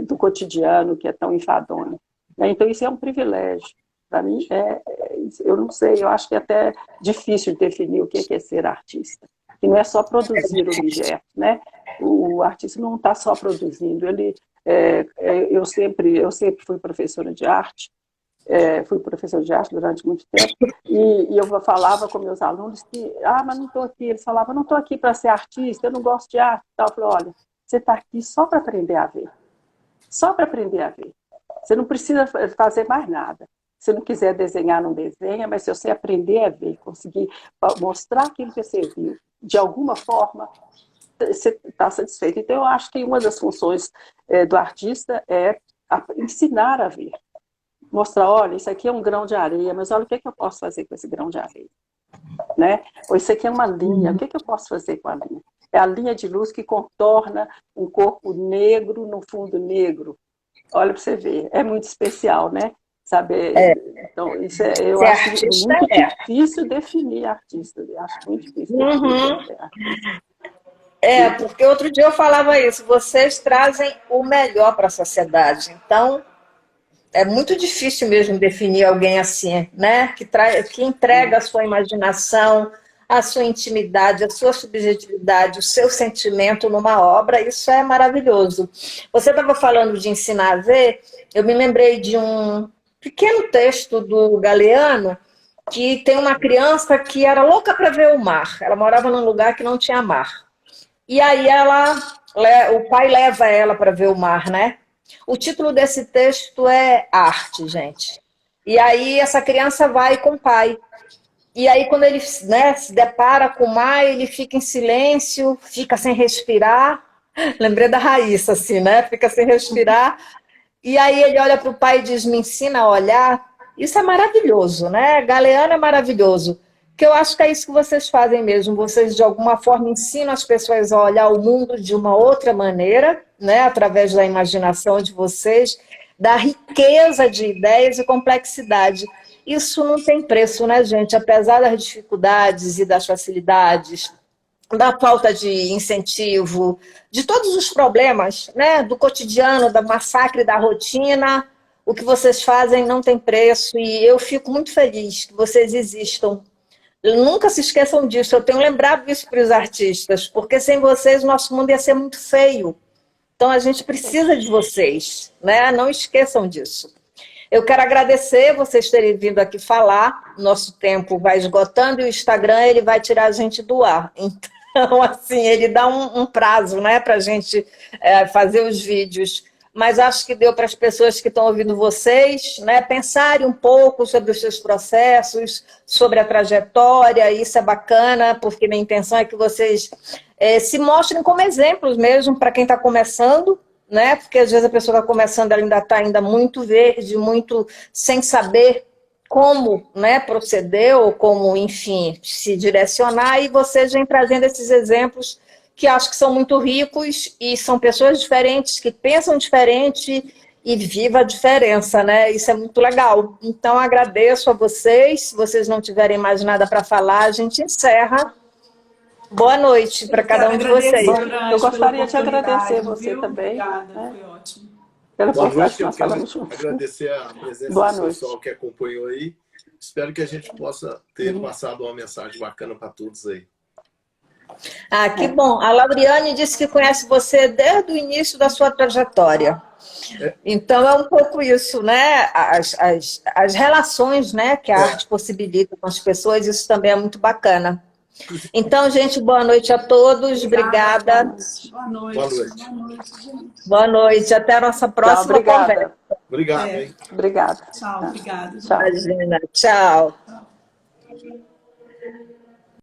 do cotidiano, que é tão enfadonha. Então, isso é um privilégio. Para mim, eu não sei, eu acho que é até difícil definir o que é ser artista. Que não é só produzir objetos, né? O artista não está só produzindo. Eu sempre fui professora de arte, fui professora de arte durante muito tempo, e eu falava com meus alunos que, mas não estou aqui. Eles falavam, não estou aqui para ser artista, eu não gosto de arte. Eu falei, olha, você está aqui só para aprender a ver. Só para aprender a ver. Você não precisa fazer mais nada. Se não quiser desenhar, não desenha, mas se você aprender a ver, conseguir mostrar aquilo que você viu, de alguma forma, você está satisfeito. Então, eu acho que uma das funções do artista é ensinar a ver. Mostrar, olha, isso aqui é um grão de areia, mas olha o que eu posso fazer com esse grão de areia. Né? Ou isso aqui é uma linha, o que eu posso fazer com a linha? É a linha de luz que contorna um corpo negro no fundo negro. Olha para você ver, é muito especial, né? Saber. Então, isso eu acho muito difícil definir artista. Eu acho muito difícil definir artista. Porque outro dia eu falava isso, vocês trazem o melhor para a sociedade. Então, é muito difícil mesmo definir alguém assim, né? Que entrega a sua imaginação, a sua intimidade, a sua subjetividade, o seu sentimento numa obra. Isso é maravilhoso. Você estava falando de ensinar a ver, eu me lembrei de um pequeno texto do Galeano, que tem uma criança que era louca para ver o mar. Ela morava num lugar que não tinha mar. E aí o pai leva ela para ver o mar, né? O título desse texto é Arte, gente. E aí essa criança vai com o pai. E aí quando ele, né, se depara com o mar, ele fica em silêncio, fica sem respirar. Lembrei da Raíssa, assim, né? Fica sem respirar. E aí ele olha para o pai e diz, me ensina a olhar. Isso é maravilhoso, né? Galeano é maravilhoso. Que eu acho que é isso que vocês fazem mesmo. Vocês, de alguma forma, ensinam as pessoas a olhar o mundo de uma outra maneira, né? Através da imaginação de vocês, da riqueza de ideias e complexidade. Isso não tem preço, né, gente? Apesar das dificuldades e das facilidades, da falta de incentivo, de todos os problemas, né? Do cotidiano, da massacre da rotina, o que vocês fazem não tem preço. E eu fico muito feliz que vocês existam. Nunca se esqueçam disso, eu tenho lembrado isso para os artistas, porque sem vocês o nosso mundo ia ser muito feio. Então a gente precisa de vocês, né? Não esqueçam disso. Eu quero agradecer vocês terem vindo aqui falar, nosso tempo vai esgotando e o Instagram ele vai tirar a gente do ar. Então, assim, ele dá um prazo, né, para a gente fazer os vídeos. Mas acho que deu para as pessoas que estão ouvindo vocês, né, pensarem um pouco sobre os seus processos, sobre a trajetória. Isso é bacana, porque minha intenção é que vocês se mostrem como exemplos mesmo para quem está começando, né? Porque às vezes a pessoa está começando, ela ainda está muito verde, muito sem saber como, né, proceder ou como, enfim, se direcionar, e vocês vêm trazendo esses exemplos que acho que são muito ricos e são pessoas diferentes, que pensam diferente e viva a diferença, né? Isso é muito legal. Então, agradeço a vocês. Se vocês não tiverem mais nada para falar, a gente encerra. Boa noite para cada um de vocês. Eu gostaria de agradecer você também. Obrigada, né? foi ótimo. Pela Boa oportunidade noite, que eu nós quero falamos juntos. agradecer a presença Boa do noite. pessoal que acompanhou aí. Espero que a gente possa ter passado uma mensagem bacana para todos aí. Ah, que bom. A Lauriane disse que conhece você desde o início da sua trajetória. Então, é um pouco isso, né? As relações, né, que a arte possibilita com as pessoas, isso também é muito bacana. Então, gente, boa noite a todos. Obrigada. Boa noite. Boa noite. Boa noite, gente. Boa noite. Até a nossa próxima obrigada. conversa. Obrigado, hein? Obrigada. Tchau, obrigada. Tchau. Imagina. Tchau.